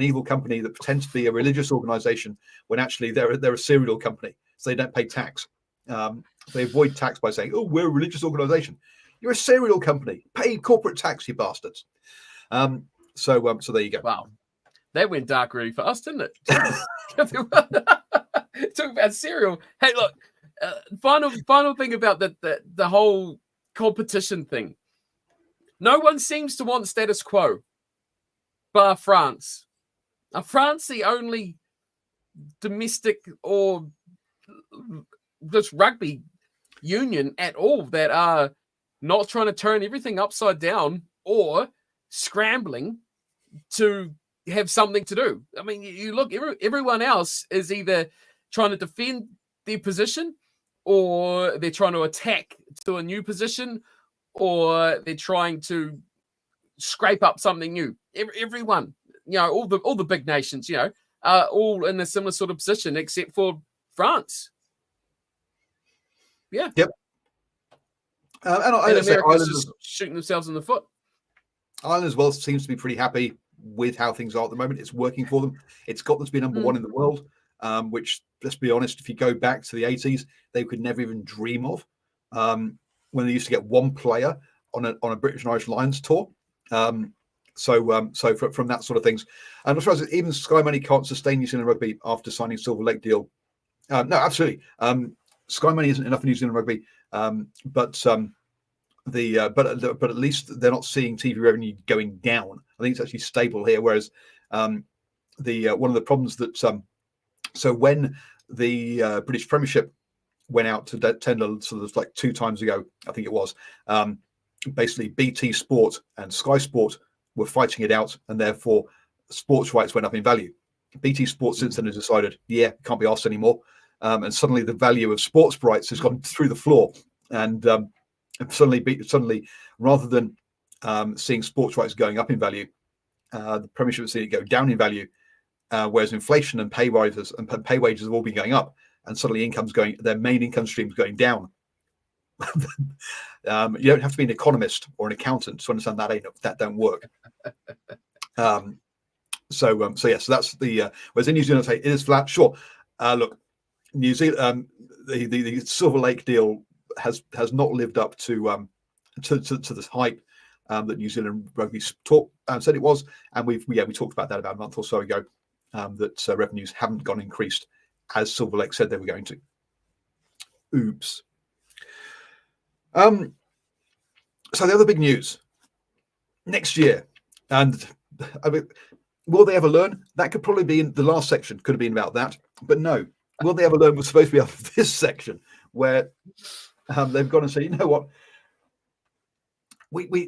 evil company that pretends to be a religious organisation when actually they're a cereal company, so they don't pay tax. They avoid tax by saying, "Oh, we're a religious organisation." You're a cereal company. Pay corporate tax, you bastards. So there you go. Wow, that went dark really fast, didn't it? Talk about cereal. Hey, look. Final thing about the whole competition thing. No one seems to want status quo, bar France. Are France the only domestic or just rugby union at all that are not trying to turn everything upside down or scrambling to have something to do? I mean, you look, everyone else is either trying to defend their position, or they're trying to attack to a new position, or they're trying to scrape up something new. Everyone, all the big nations, are all in a similar sort of position, except for France. Yeah. Yep. And America's just shooting themselves in the foot. Ireland as well seems to be pretty happy with how things are at the moment. It's working for them. It's got them to be number one in the world, which, let's be honest, if you go back to the 80s, they could never even dream of. When they used to get one player on a British and Irish Lions tour. So from that sort of things. And as far as even Sky Money can't sustain New Zealand Rugby after signing Silver Lake deal. No, absolutely. Sky Money isn't enough for New Zealand Rugby, but at least they're not seeing TV revenue going down. I think it's actually stable here. Whereas one of the problems that so when the British Premiership went out to tender sort of like 2 times ago, I think it was, basically BT Sport and Sky Sport were fighting it out, and therefore sports rights went up in value. BT Sport since then has decided, can't be asked anymore, and suddenly the value of sports rights has gone through the floor, and suddenly rather than seeing sports rights going up in value, the Premiership has seen it go down in value, whereas inflation and pay wages have all been going up, and suddenly their main income streams going down. You don't have to be an economist or an accountant to understand that don't work. So that's the whereas in New Zealand, it is flat. Sure, look, New Zealand, the Silver Lake deal has not lived up to the hype that New Zealand Rugby said it was, and we talked about that about a month or so ago, that revenues haven't gone increased as Silver Lake said they were going to. Oops. So the other big news next year, and I mean, will they ever learn? That could probably be in the last section, could have been about that, but no. Will they ever learn was supposed to be out of this section where they've gone and said, you know what, we've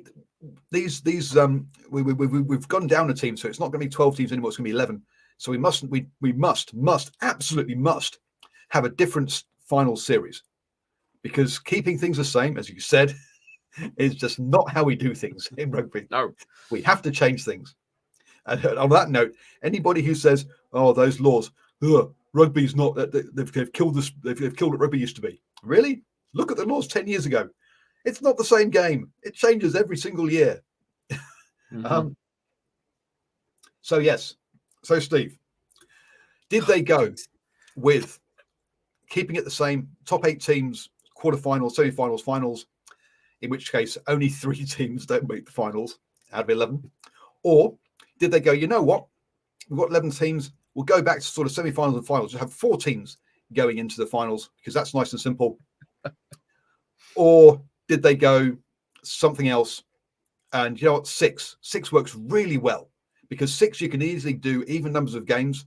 gone down a team, so it's not going to be 12 teams anymore, it's going to be 11. So we absolutely must have a different final series, because keeping things the same, as you said, is just not how we do things in rugby. No, we have to change things. And on that note, anybody who says, "Oh, those laws, rugby's not," they've killed this, they've killed what rugby used to be. Really? Look at the laws 10 years ago. It's not the same game. It changes every single year. Mm-hmm. So yes. So Steve, did they go with keeping it the same, top 8 teams, quarterfinals, semi-finals, finals, in which case only 3 teams don't make the finals out of 11? Or did they go, you know what, we've got 11 teams, we'll go back to sort of semi-finals and finals, we'll have 4 teams going into the finals because that's nice and simple? Or did they go something else? And you know what, 6 works really well, because 6 you can easily do even numbers of games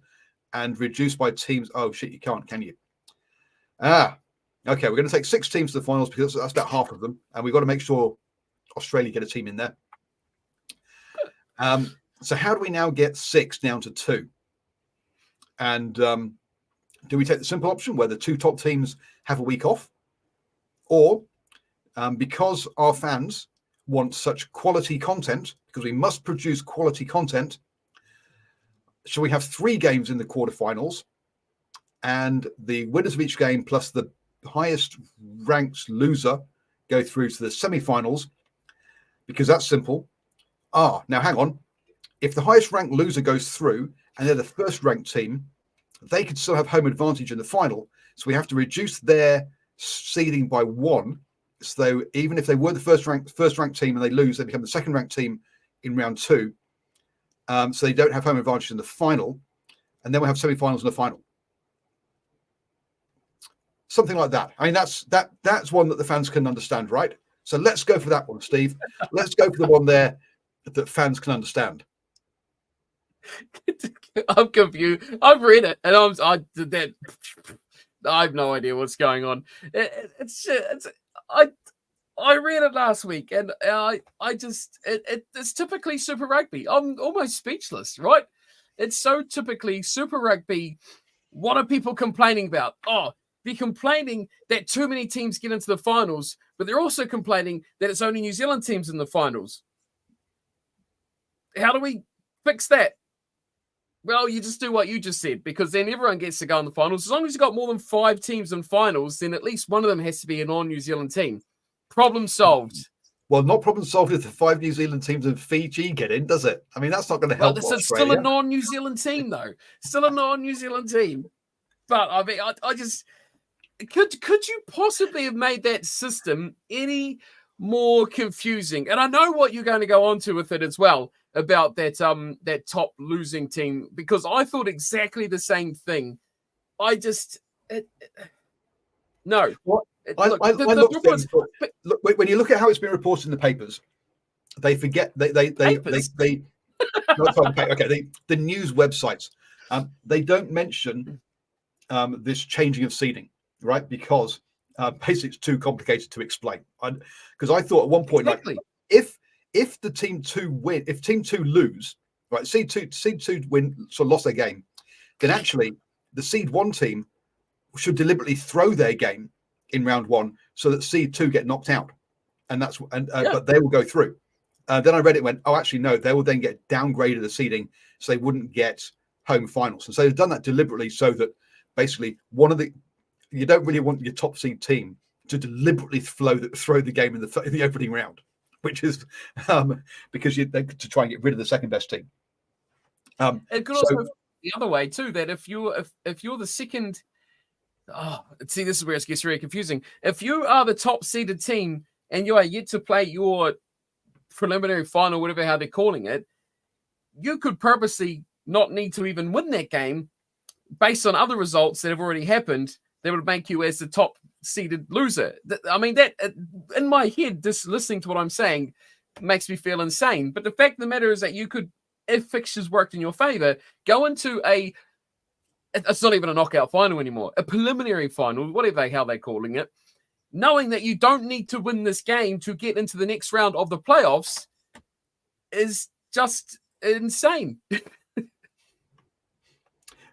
and reduce by teams. Oh shit, you can't, can you? Okay, we're going to take 6 teams to the finals because that's about half of them, and we've got to make sure Australia get a team in there. So how do we now get 6 down to 2? And Do we take the simple option where the two top teams have a week off? Or because our fans want such quality content, because we must produce quality content, shall we have 3 games in the quarterfinals, and the winners of each game plus the highest ranked loser go through to the semi-finals? Because that's simple. Now hang on. If the highest ranked loser goes through and they're the first ranked team, they could still have home advantage in the final. So we have to reduce their seeding by 1. So even if they were the first ranked team and they lose, they become the second ranked team in round 2. So they don't have home advantage in the final, and then we'll have semi-finals and a final. Something like that. I mean, that's one that the fans can understand, right? So let's go for that one, Steve. Let's go for the one there that fans can understand. I'm confused. I've read it, and I have no idea what's going on. I read it last week, and it's typically Super Rugby. I'm almost speechless, right? It's so typically Super Rugby. What are people complaining about? Oh, they're complaining that too many teams get into the finals, but they're also complaining that it's only New Zealand teams in the finals. How do we fix that? Well, you just do what you just said, because then everyone gets to go in the finals. As long as you've got more than 5 teams in finals, then at least one of them has to be a non-New Zealand team. Problem solved. Well, not problem solved if the 5 New Zealand teams and Fiji get in, does it? I mean, that's not going to help. Well, it's still a non-New Zealand team, though. Still a non-New Zealand team. But I mean, I just could you possibly have made that system any more confusing? And I know what you're going to go on to with it as well about that top losing team, because I thought exactly the same thing. No. What? Look, when you look at how it's been reported in the papers, they forget the news websites. They don't mention this changing of seeding, right? Because basically it's too complicated to explain. Because I thought at one point, exactly, like if the team 2 win, if team 2 lose, right, seed two win, so lost their game, then actually the seed 1 team should deliberately throw their game in round 1 so that seed 2 get knocked out, but they will go through. Then I read it and went, oh, actually no, they will then get downgraded the seeding, so they wouldn't get home finals. And so they've done that deliberately so that basically you don't really want your top seed team to deliberately throw the game in the opening round, which is because to try and get rid of the second best team. It could also be the other way too, that if you're the second. Oh, see, this is where it gets very confusing. If you are the top seeded team and you are yet to play your preliminary final, whatever how they're calling it, you could purposely not need to even win that game based on other results that have already happened that would make you as the top seeded loser. I mean, that in my head, just listening to what I'm saying makes me feel insane. But the fact of the matter is that you could, if fixtures worked in your favor, go into it's not even a knockout final anymore, a preliminary final, whatever how they're calling it, knowing that you don't need to win this game to get into the next round of the playoffs is just insane.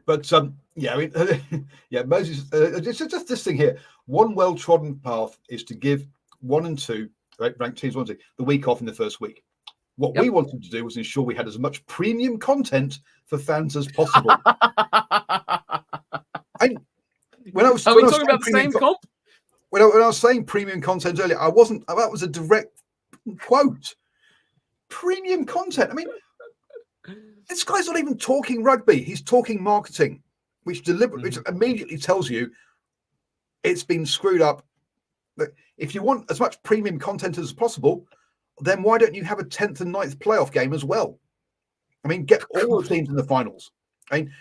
But I mean, Moses, just this thing here. One well-trodden path is to give 1 and 2 ranked teams 1 and 2 the week off in the first week. What we wanted to do was ensure we had as much premium content for fans as possible. When I was talking about the same comp? When I was saying premium content earlier, that was a direct quote. Premium content. I mean, this guy's not even talking rugby. He's talking marketing, which immediately tells you it's been screwed up. But if you want as much premium content as possible, then why don't you have a 10th and 9th playoff game as well? I mean, get all the teams in the finals. I mean,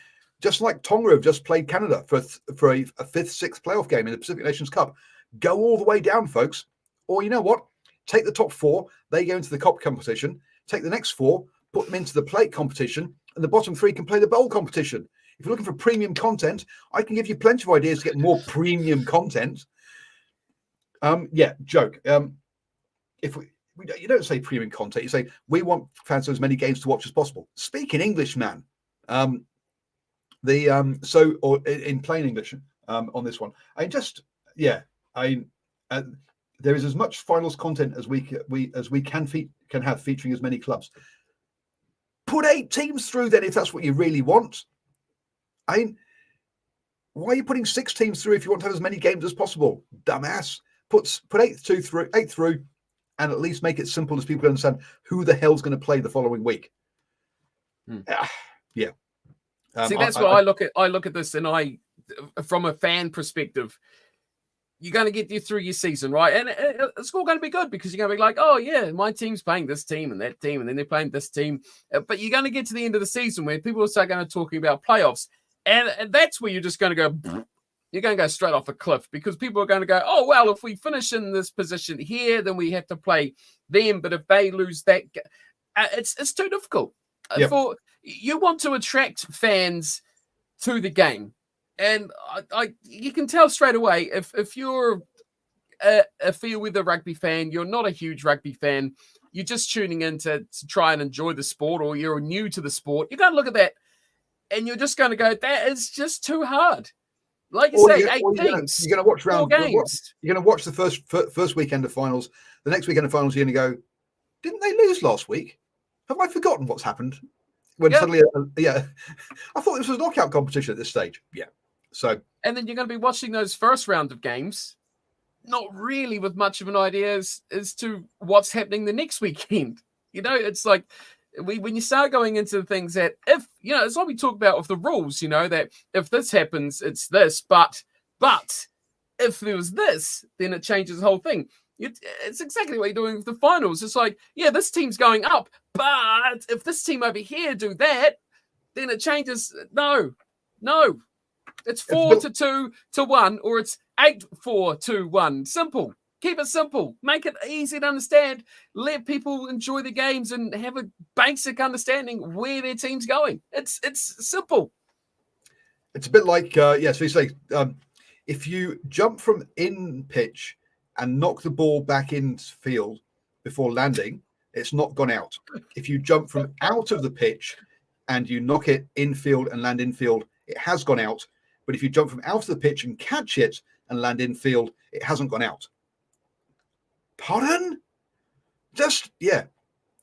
just like Tonga have just played Canada for a 5th, 6th playoff game in the Pacific Nations Cup. Go all the way down, folks. Or you know what? Take the top 4, they go into the cup competition. Take the next 4, put them into the plate competition, and the bottom 3 can play the bowl competition. If you're looking for premium content, I can give you plenty of ideas to get more premium content. Joke. You don't say premium content. You say we want fans to have as many games to watch as possible. Speak in English, man. or in plain English, on this one, there is as much finals content as we can have, featuring as many clubs. Put 8 teams through then, if that's what you really want. Why are you putting 6 teams through if you want to have as many games as possible? Dumbass. Put 8 through, and at least make it simple as people can understand who the hell's going to play the following week. See, that's what I look at. I look at this, and from a fan perspective, you're going to get you through your season, right? And it's all going to be good because you're going to be like, oh, yeah, my team's playing this team and that team, and then they're playing this team. But you're going to get to the end of the season where people are start going to talking about playoffs. And that's where you're just going to go, you're going to go straight off a cliff because people are going to go, oh, well, if we finish in this position here, then we have to play them. But if they lose that, it's too difficult. Yep. You want to attract fans to the game. And you can tell straight away if you're a fair weather rugby fan, you're not a huge rugby fan, you're just tuning in to try and enjoy the sport, or you're new to the sport, you're going to look at that and you're just going to go, that is just too hard. Like you say, 8 teams. You're going to watch 4 games. You're going to watch the first weekend of finals. The next weekend of finals, you're going to go, didn't they lose last week? Have I forgotten what's happened? When suddenly, I thought this was a knockout competition at this stage. Yeah. So, and then you're going to be watching those first round of games, not really with much of an idea as to what's happening the next weekend. It's like when you start going into things that it's like we talk about with the rules, that if this happens, it's this, but if there was this, then it changes the whole thing. It's exactly what you're doing with the finals. It's like, yeah, this team's going up, but if this team over here do that, then it changes. No. It's 4-2-1, or it's 8-4-2-1. Simple. Keep it simple. Make it easy to understand. Let people enjoy the games and have a basic understanding where their team's going. It's simple. It's a bit like so you say if you jump from in pitch and knock the ball back in field before landing, it's not gone out. If you jump from out of the pitch and you knock it in field and land in field, it has gone out. But if you jump from out of the pitch and catch it and land in field, it hasn't gone out. Pardon? Just,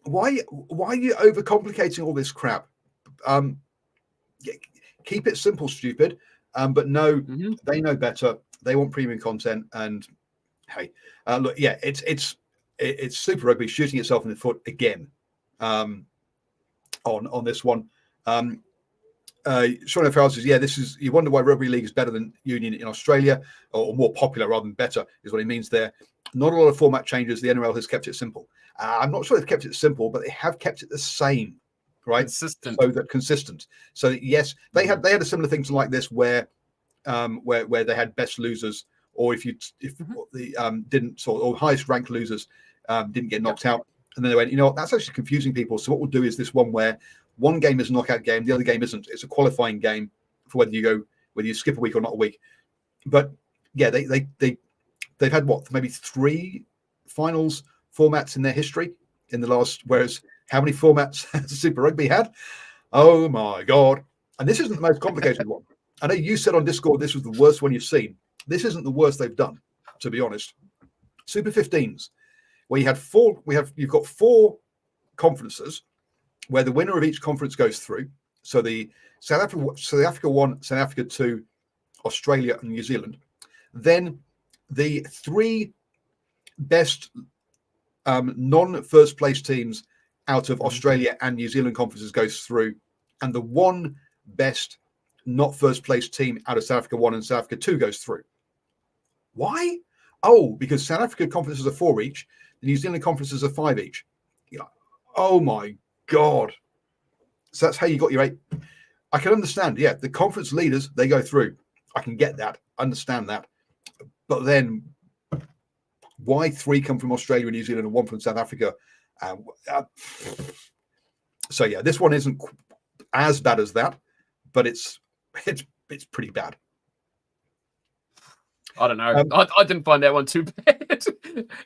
Why are you overcomplicating all this crap? Keep it simple, stupid. But no, They know better. They want premium content. And hey, look, it's Super Rugby shooting itself in the foot again on this one. Sean O'Farrell says, this is, you wonder why rugby league is better than union in Australia, or more popular rather than better, is what he means there. Not a lot of format changes. The NRL has kept it simple. I'm not sure they've kept it simple, but they have kept it the same, right? Consistent. So yes, they had a similar thing to like this where they had best losers, or if the didn't or highest ranked losers didn't get knocked out, and then they went, that's actually confusing people. So what we'll do is this one where one game is a knockout game, the other game isn't. It's a qualifying game for whether you skip a week or not a week. But yeah, they've had maybe 3 finals formats in their history in the last. Whereas how many formats has Super Rugby had? Oh my God! And this isn't the most complicated one. I know you said on Discord this was the worst one you've seen. This isn't the worst they've done, to be honest. Super 15s, where you've got 4 conferences, where the winner of each conference goes through. So the South Africa 1, South Africa 2, Australia and New Zealand. Then the 3 best non-first place teams out of Australia and New Zealand conferences goes through, and the 1 best not first place team out of South Africa 1 and South Africa 2 goes through. Why? Oh, because South Africa conferences are 4 each, the New Zealand conferences are 5 each. Oh my God. So that's how you got your 8. I can understand. Yeah, the conference leaders, they go through. I can get that. Understand that. But then why 3 come from Australia and New Zealand and 1 from South Africa? So yeah, this one isn't as bad as that, but it's pretty bad. I don't know. I didn't find that one too bad.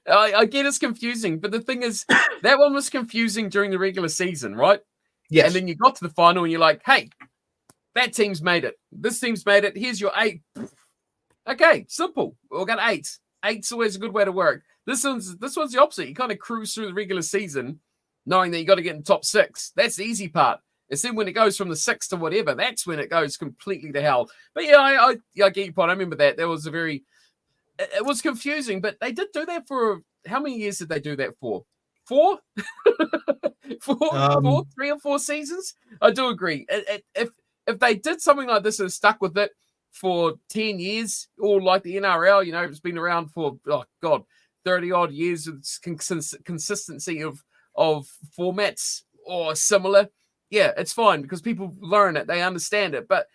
I get it's confusing, but the thing is, that one was confusing during the regular season, right? Yes. And then you got to the final and you're like, hey, that team's made it. This team's made it. Here's your 8. Okay, simple. We'll get 8. 8's always a good way to work. This one's the opposite. You kind of cruise through the regular season knowing that you got to get in top 6. That's the easy part. It's then when it goes from the 6 to whatever, that's when it goes completely to hell. But yeah, I get your point. I remember that. That was it was confusing, but they did do that for, how many years did they do that for? 4? 3 or 4 seasons? I do agree. If they did something like this and stuck with it for 10 years, or like the NRL, it's been around for, 30 odd years with consistency of formats or similar, yeah, it's fine because people learn it, they understand it. But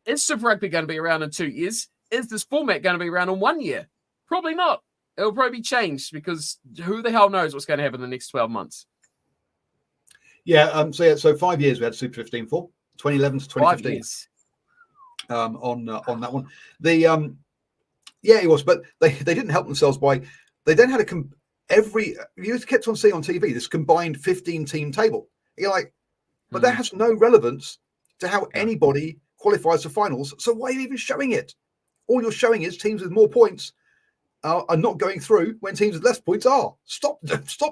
is Super Rugby going to be around in 2 years? Is this format going to be around in 1 year? Probably not. It'll probably be changed because who the hell knows what's going to happen in the next 12 months. Yeah. So 5 years we had Super 15 for 2011 to 2015. 5 years. On that one, it was, but they didn't help themselves by they then had you kept on seeing on TV this combined 15 team table. You're like, but that has no relevance to how anybody qualifies for finals. So why are you even showing it? All you're showing is teams with more points are not going through when teams with less points are. Stop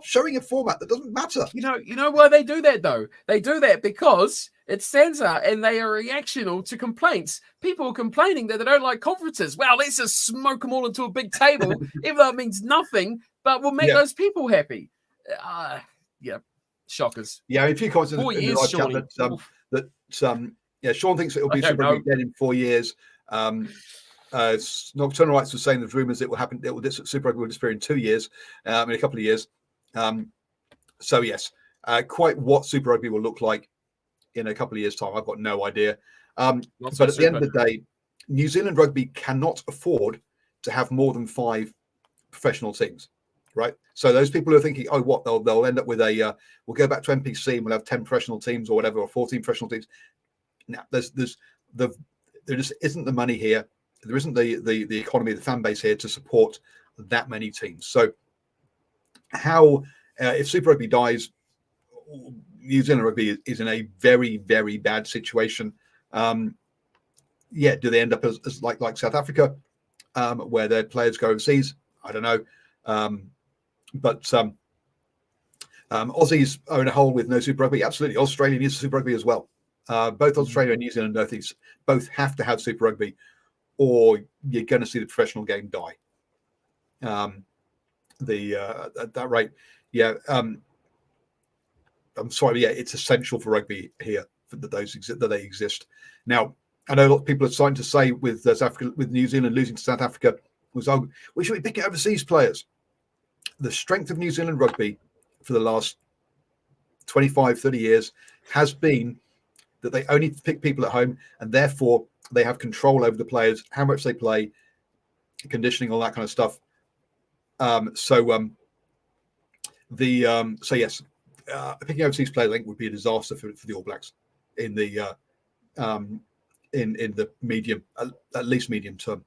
showing a format that doesn't matter. You know why they do that though? They do that because it stands out and they are reactional to complaints. People are complaining that they don't like conferences. Well, let's just smoke them all into a big table, even though it means nothing, but we'll make those people happy. Shockers. Yeah, a few comments 4 years, in the live chat that Sean thinks it will be Super Rugby again in 4 years. Nocturnal Rights was saying there's rumours it will happen. Super Rugby will disappear in 2 years, in a couple of years. So yes, quite what Super Rugby will look like in a couple of years' time, I've got no idea. But at the end of the day, New Zealand Rugby cannot afford to have more than 5 professional teams, right? So those people who are thinking, oh, what they'll end up with we'll go back to NPC and we'll have 10 professional teams or whatever, or 14 professional teams. Now, there just isn't the money here. There isn't the economy, the fan base here to support that many teams. So how, if Super Rugby dies, New Zealand Rugby is in a very, very bad situation. Do they end up as like South Africa, where their players go overseas? I don't know. But Aussies are in a hole with no Super Rugby. Absolutely. Australia needs Super Rugby as well. Both Australia and New Zealand Northeast both have to have Super Rugby, or you're going to see the professional game die. At that rate, I'm sorry, it's essential for rugby here that they exist. Now, I know a lot of people are starting to say with South Africa, with New Zealand losing to South Africa, we should be picking overseas players. The strength of New Zealand rugby for the last 25, 30 years has been that they only pick people at home, and therefore they have control over the players, how much they play, conditioning, all that kind of stuff. Picking overseas players, I think, would be a disaster for the All Blacks in the medium, at least medium term.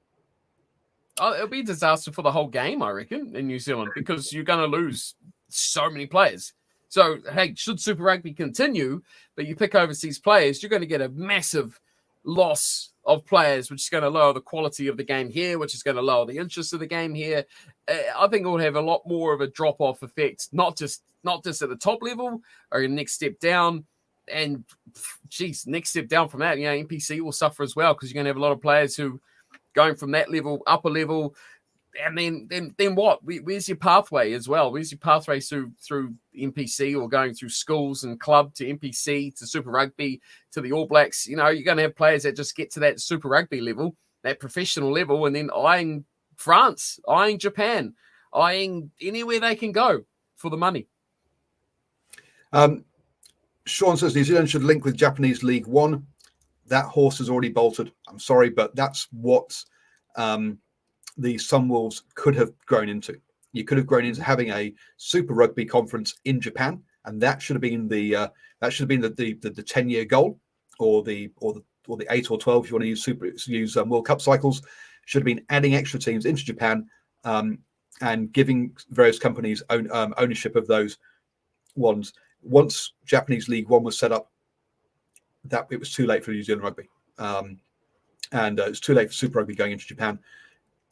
It'll be a disaster for the whole game, I reckon, in New Zealand, because you're going to lose so many players. So, hey, should Super Rugby continue, but you pick overseas players, you're going to get a massive loss of players, which is going to lower the quality of the game here, which is going to lower the interest of the game here. I think it will have a lot more of a drop-off effect, not just at the top level or the next step down. And, next step down from that, NPC will suffer as well, because you're going to have a lot of players who going from that level, upper level, and then what? Where's your pathway as well? Where's your pathway through NPC, or going through schools and club to NPC to Super Rugby to the All Blacks? You're going to have players that just get to that Super Rugby level, that professional level, and then eyeing France, eyeing Japan, eyeing anywhere they can go for the money. Sean says New Zealand should link with Japanese League One. That horse has already bolted. I'm sorry, but that's what the Sunwolves could have grown into. You could have grown into having a Super Rugby conference in Japan, and that should have been the 10-year goal, or the 8 or 12 if you want to use World Cup cycles. Should have been adding extra teams into Japan, and giving various companies ownership of those ones. Once Japanese League One was set up, that it was too late for New Zealand rugby, and it's too late for Super Rugby going into Japan.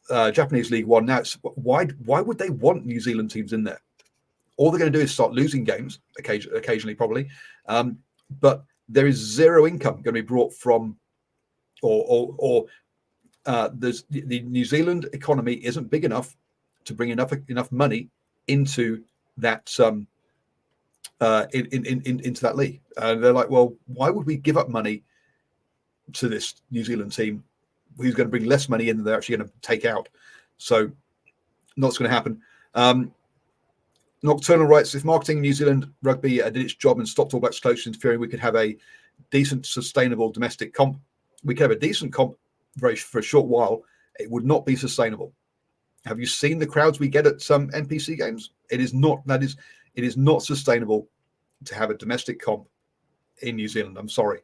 Japanese League One now. Why would they want New Zealand teams in there? All they're going to do is start losing games occasionally, probably. But there is zero income going to be brought from, or there's the New Zealand economy isn't big enough to bring enough money into that into that league. They're like, well, why would we give up money to this New Zealand team who's going to bring less money in than they're actually going to take out? So, not going to happen. Nocturnal writes, if marketing New Zealand rugby did its job and stopped All Blacks close interfering, we could have a decent, sustainable domestic comp. We could have a decent comp for a short while. It would not be sustainable. Have you seen the crowds we get at some NPC games? It is not sustainable to have a domestic comp in New Zealand. I'm sorry.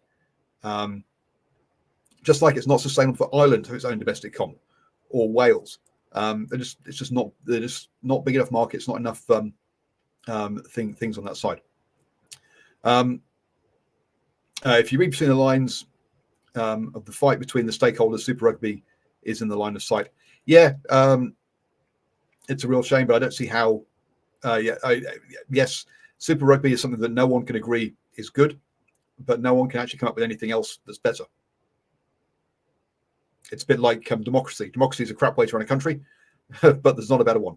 Just like it's not sustainable for Ireland to have its own domestic comp, or Wales. They're just not big enough markets, not enough things on that side. If you read between the lines of the fight between the stakeholders, Super Rugby is in the line of sight. Yeah, it's a real shame, but I don't see how. Yes, Super Rugby is something that no one can agree is good, but no one can actually come up with anything else that's better. It's a bit like democracy. Democracy is a crap way to run a country, but there's not a better one.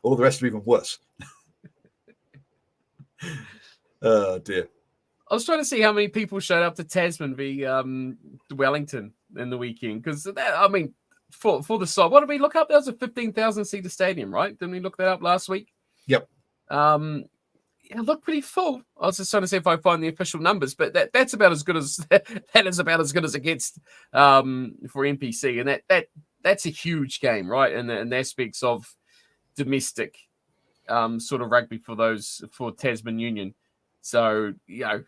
All the rest are even worse. Oh, dear. I was trying to see how many people showed up to Tasman v Wellington in the weekend. Because, I mean, for the side, what did we look up? That was a 15,000-seater stadium, right? Didn't we look that up last week? Yep. It looked pretty full. I was just trying to see if I find the official numbers, but that's about as good as that is about as good as it gets for NPC, and that's a huge game, right? And the aspects of domestic sort of rugby for Tasman Union. So yeah,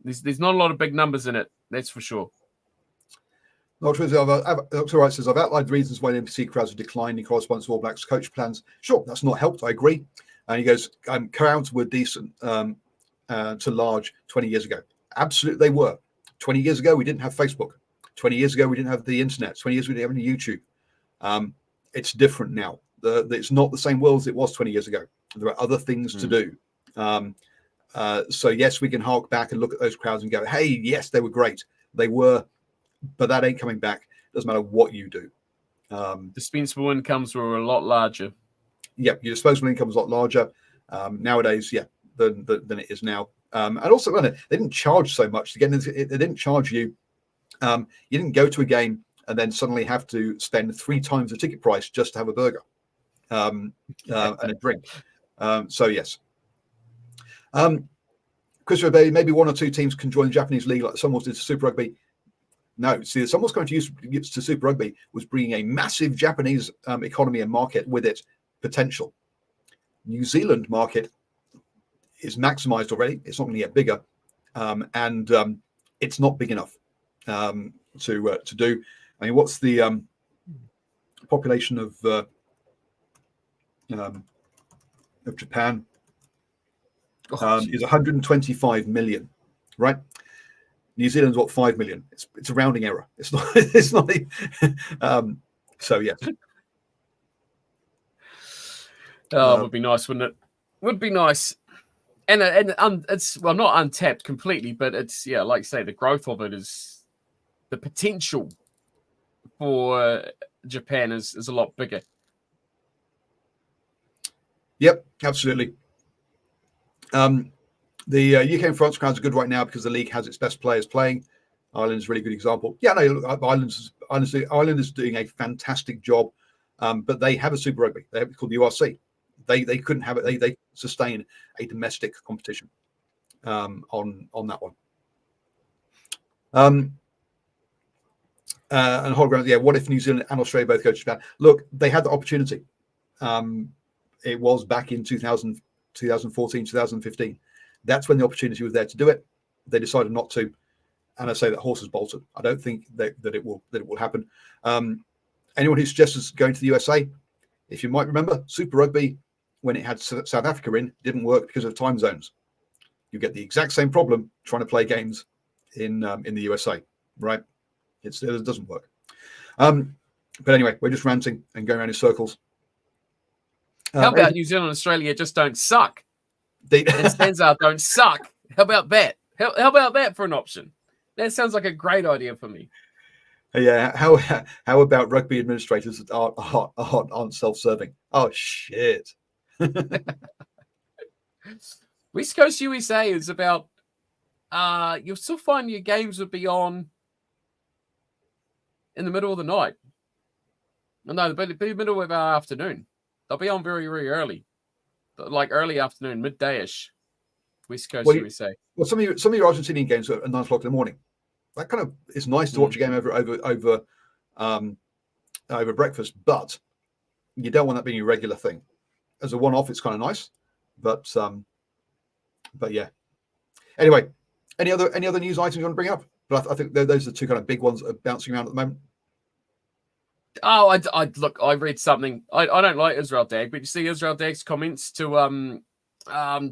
there's not a lot of big numbers in it, that's for sure. Dr. Wright says, I've outlined the reasons why the NPC crowds have declined in correspondence to All Blacks coach plans. Sure, that's not helped. I agree. And he goes, crowds were decent to large 20 years ago. Absolutely, they were. 20 years ago, we didn't have Facebook. 20 years ago, we didn't have the internet. 20 years ago, we didn't have any YouTube. It's different now. It's not the same world as it was 20 years ago. There are other things to do. So, yes, we can hark back and look at those crowds and go, hey, yes, they were great. They were, but that ain't coming back. Doesn't matter what you do. Dispensable incomes were a lot larger. Yeah, your disposable income is a lot larger nowadays, than it is now. And also, they didn't charge so much. Again, they didn't charge you. You didn't go to a game and then suddenly have to spend 3 times the ticket price just to have a burger and a drink. So, yes. Christopher Bailey, maybe 1 or 2 teams can join the Japanese league like someone did to Super Rugby. No, see, someone's going to use to Super Rugby was bringing a massive Japanese economy and market with it. Potential. New Zealand market is maximized already. It's not going to get bigger, and it's not big enough to do. I mean, what's the population of Japan? Is 125 million, right? New Zealand's 5 million. It's a rounding error. It's not. It's not. So yes. Oh, it would be nice, wouldn't it? Would be nice. And it's not untapped completely, but it's like you say, the growth of it is the potential for Japan is a lot bigger. Yep, absolutely. The UK and France crowds are good right now because the league has its best players playing. Ireland's a really good example. Yeah, no, Ireland is doing a fantastic job, but they have a Super Rugby. They have it called the URC. They couldn't have it. They sustain a domestic competition on that one. And Hologram, what if New Zealand and Australia both go to Japan? Look, they had the opportunity. It was back in 2014, 2015. That's when the opportunity was there to do it. They decided not to, and I say that horse has bolted. I don't think that it will happen. Anyone who suggests going to the USA, if you might remember, Super Rugby, when it had South Africa in, didn't work because of time zones. you get the exact same problem trying to play games in the USA, right? It doesn't work. But anyway, we're just ranting and going around in circles. How about New Zealand and Australia just don't suck? And Stanzar don't suck. How about that? How about that for an option? That sounds like a great idea for me. Yeah. How about rugby administrators that aren't self-serving? Oh shit. West Coast USA is about. You'll still find your games would be on in the middle of the night. No, but it'll be middle of our afternoon. They'll be on very, very early, like early afternoon, midday-ish. West Coast USA. Well, some of your Argentinian games are at 9 o'clock in the morning. That kind of is nice to watch a game over breakfast, but you don't want that being a regular thing. As a one-off, it's kind of nice, but yeah. Anyway, any other news items you want to bring up? But I think those are the two kind of big ones that are bouncing around at the moment. Oh, I read something. I don't like Israel Dag, but you see Israel Dag's comments to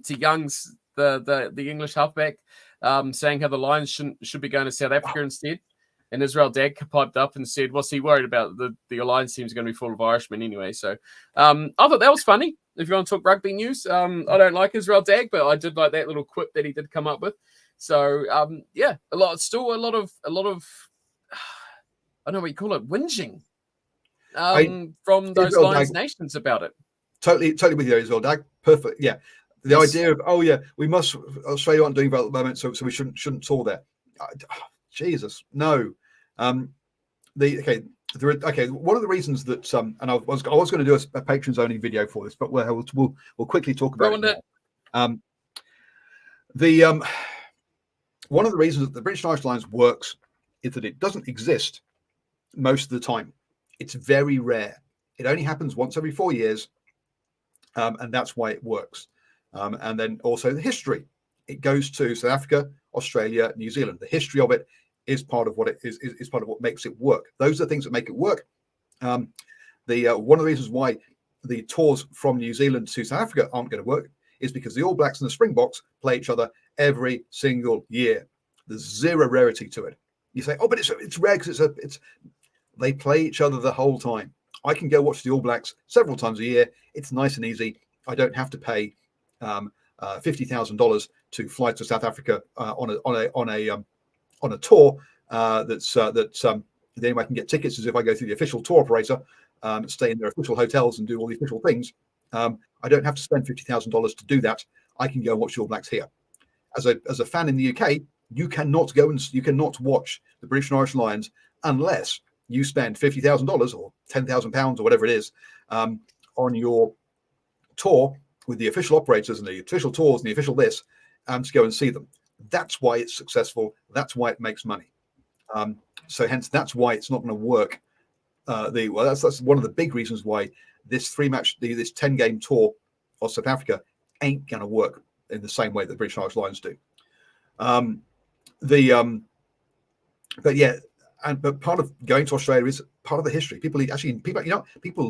Young's the English halfback, saying how the Lions should be going to South Africa instead. And Israel Dag piped up and said, "What's he worried about? The Alliance team's going to be full of Irishmen anyway." So I thought that was funny. If you want to talk rugby news, I don't like Israel Dag, but I did like that little quip that he did come up with. So yeah, a lot of I don't know what you call it, whinging from those Israel Lions Dag, nations about it. Totally with you, Israel Dag. Perfect. Yeah. The idea of Australia aren't doing well at the moment, so we shouldn't tour there. Jesus, no. One of the reasons that and I was going to do a patrons only video for this, but we'll quickly talk about it. One of the reasons that the British and Irish Lions works is that it doesn't exist most of the time. It's very rare. It only happens once every 4 years, and that's why it works. And then also the history. It goes to South Africa, Australia, New Zealand. The history of it is part of what it is part of what makes it work. Those are the things that make it work. One of the reasons why the tours from New Zealand to South Africa aren't going to work is because the All Blacks and the Springboks play each other every single year. There's zero rarity to it. You say, oh, but it's rare because they play each other the whole time. I can go watch the All Blacks several times a year. It's nice and easy. I don't have to pay $50,000 to fly to South Africa on a tour. The only way I can get tickets is if I go through the official tour operator, stay in their official hotels and do all the official things. I don't have to spend $50,000 to do that. I can go and watch the All Blacks here. As a fan in the UK, you cannot watch the British and Irish Lions unless you spend $50,000 or £10,000 or whatever it is on your tour with the official operators and the official tours and the official this, to go and see them. That's why it's successful. That's why it makes money. So hence that's why it's not going to work. That's one of the big reasons why this this 10-game tour of South Africa ain't going to work in the same way that the British and Irish Lions do. But part of going to Australia is part of the history. People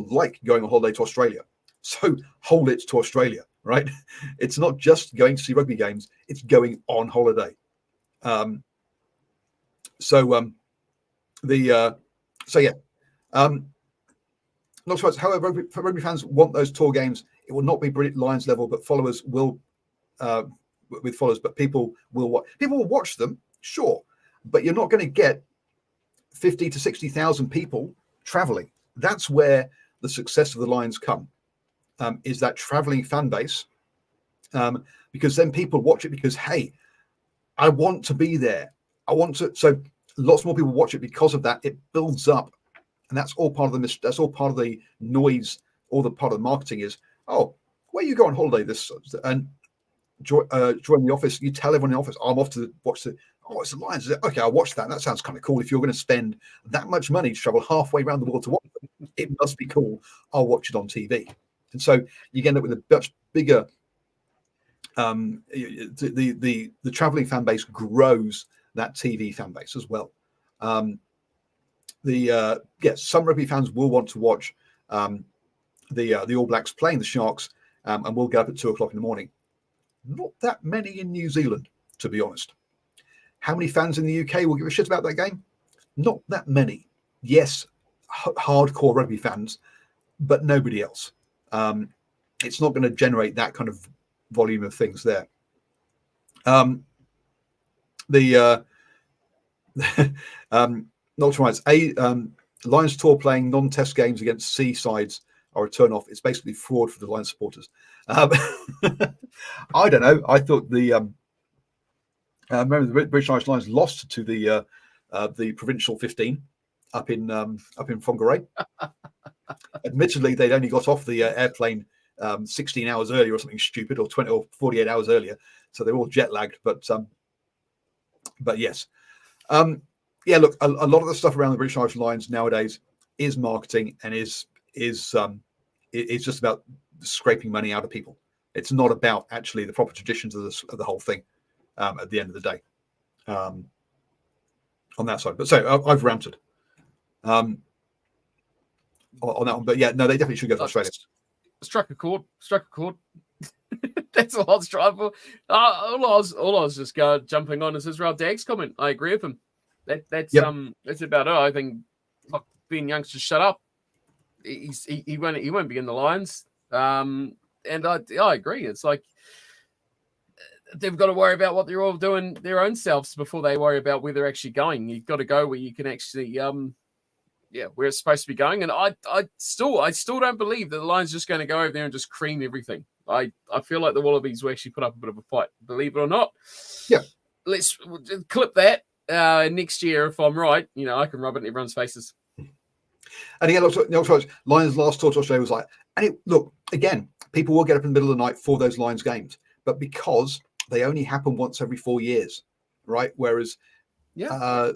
like going on holiday to Australia. So hold it to Australia, right? It's not just going to see rugby games; it's going on holiday. Not so much. However, rugby fans want those tour games. It will not be British Lions level, but followers will. But people will watch them, sure, but you're not going to get 50 to 60,000 people traveling. That's where the success of the Lions come. Is that traveling fan base, because then people watch it because, hey, I want to be there. I want to. So lots more people watch it because of that. It builds up, and that's all part of the noise. All the part of the marketing is, oh, where you go on holiday this and join the office. You tell everyone in the office, I'm off to watch the. Oh, it's the Lions. Okay, I'll watch that. That sounds kind of cool. If you're going to spend that much money to travel halfway around the world to watch them, it must be cool. I'll watch it on TV. And so you end up with a much bigger. The traveling fan base grows that TV fan base as well. Some rugby fans will want to watch the All Blacks playing the Sharks, and we'll get up at 2:00 in the morning. Not that many in New Zealand, to be honest. How many fans in the UK will give a shit about that game? Not that many. Yes, hardcore rugby fans, but nobody else. It's not going to generate that kind of volume of things there. Not right. Lions Tour playing non-test games against C sides are a turn off. It's basically fraud for the Lions supporters. I don't know. I thought remember the British Irish Lions lost to the provincial 15 up in Whangarei. Admittedly, they'd only got off the airplane 16 hours earlier or something stupid, or 20 or 48 hours earlier, so they're all jet lagged. But yes, yeah. Look, a lot of the stuff around the British Irish Lions nowadays is marketing and is just about scraping money out of people. It's not about actually the proper traditions of the whole thing. At the end of the day, on that side. But so I've ranted on that one. But yeah, no, they definitely should go to Australia. Struck a chord. That's all I was trying for. All I was just jumping on is Israel Dag's comment. I agree with him. That's about it. I think Ben Young's just shut up. He won't be in the Lions. And I agree. It's like they've got to worry about what they're all doing their own selves before they worry about where they're actually going. You've got to go where you can actually, where it's supposed to be going. And I still don't believe that the Lions just going to go over there and just cream everything. I feel like the Wallabies will actually put up a bit of a fight, believe it or not. Yeah. Let's clip that next year. If I'm right, I can rub it in everyone's faces. And again, Lions last tour to Australia was like, look, again, people will get up in the middle of the night for those Lions games, but because they only happen once every 4 years, right? Whereas the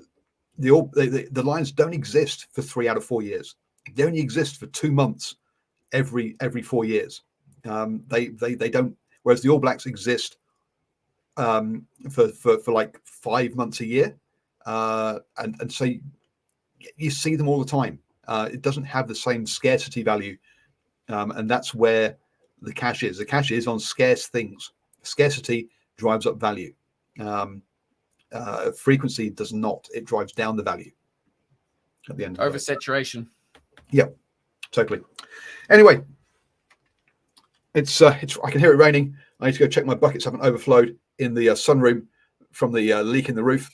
Lions don't exist for 3 out of 4 years. They only exist for 2 months every 4 years. They don't. Whereas the All Blacks exist for like 5 months a year, and so you see them all the time. It doesn't have the same scarcity value, and that's where the cash is. The cash is on scarce things. Scarcity drives up value. Frequency does not. It drives down the value at the end of oversaturation. Yeah, totally. Anyway, it's I can hear it raining. I need to go check my buckets haven't overflowed in the sunroom from the leak in the roof.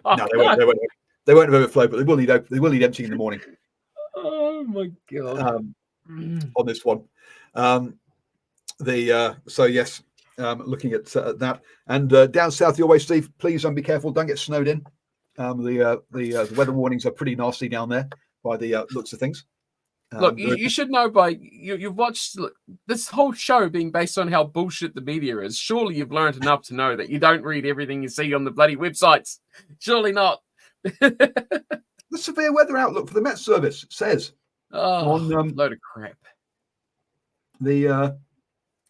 No, they won't have overflowed, but they will need emptying in the morning. Oh my god! On this one, so yes. Looking at that, and down south your way, Steve. Please be careful. Don't get snowed in. The weather warnings are pretty nasty down there by the looks of things. Look, you should know by you've watched this whole show being based on how bullshit the media is. Surely you've learned enough to know that you don't read everything you see on the bloody websites. Surely not. The severe weather outlook for the Met Service says load of crap.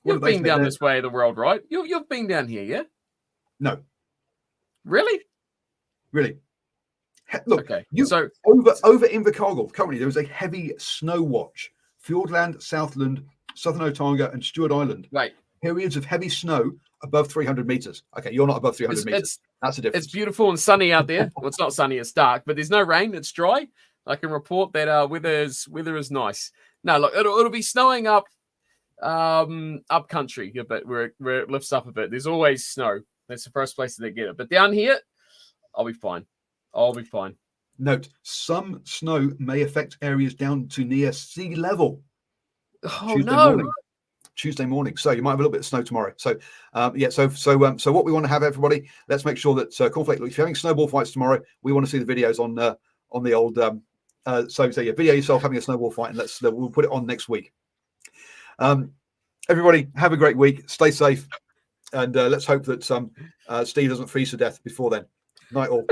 You've been down this way of the world, right? You've been down here, yeah? No. Really? Look, okay. So over Invercargill, currently there is a heavy snow watch. Fiordland, Southland, Southern Otago, and Stewart Island. Right. Periods of heavy snow above 300 meters. Okay, you're not above 300 meters. That's the difference. It's beautiful and sunny out there. Well, it's not sunny, it's dark, but there's no rain. It's dry. I can report that weather is nice. No, look, it'll be snowing up country a bit where it lifts up a bit. There's always snow. That's the first place that they get it. But down here, I'll be fine. Note, some snow may affect areas down to near sea level. Tuesday morning. So you might have a little bit of snow tomorrow. So so what we want to have, everybody, let's make sure that Cornflake, if you're having snowball fights tomorrow, we want to see the videos on the old video yourself having a snowball fight, and we'll put it on next week. Everybody, have a great week. Stay safe, and let's hope that Steve doesn't freeze to death before then. Night all.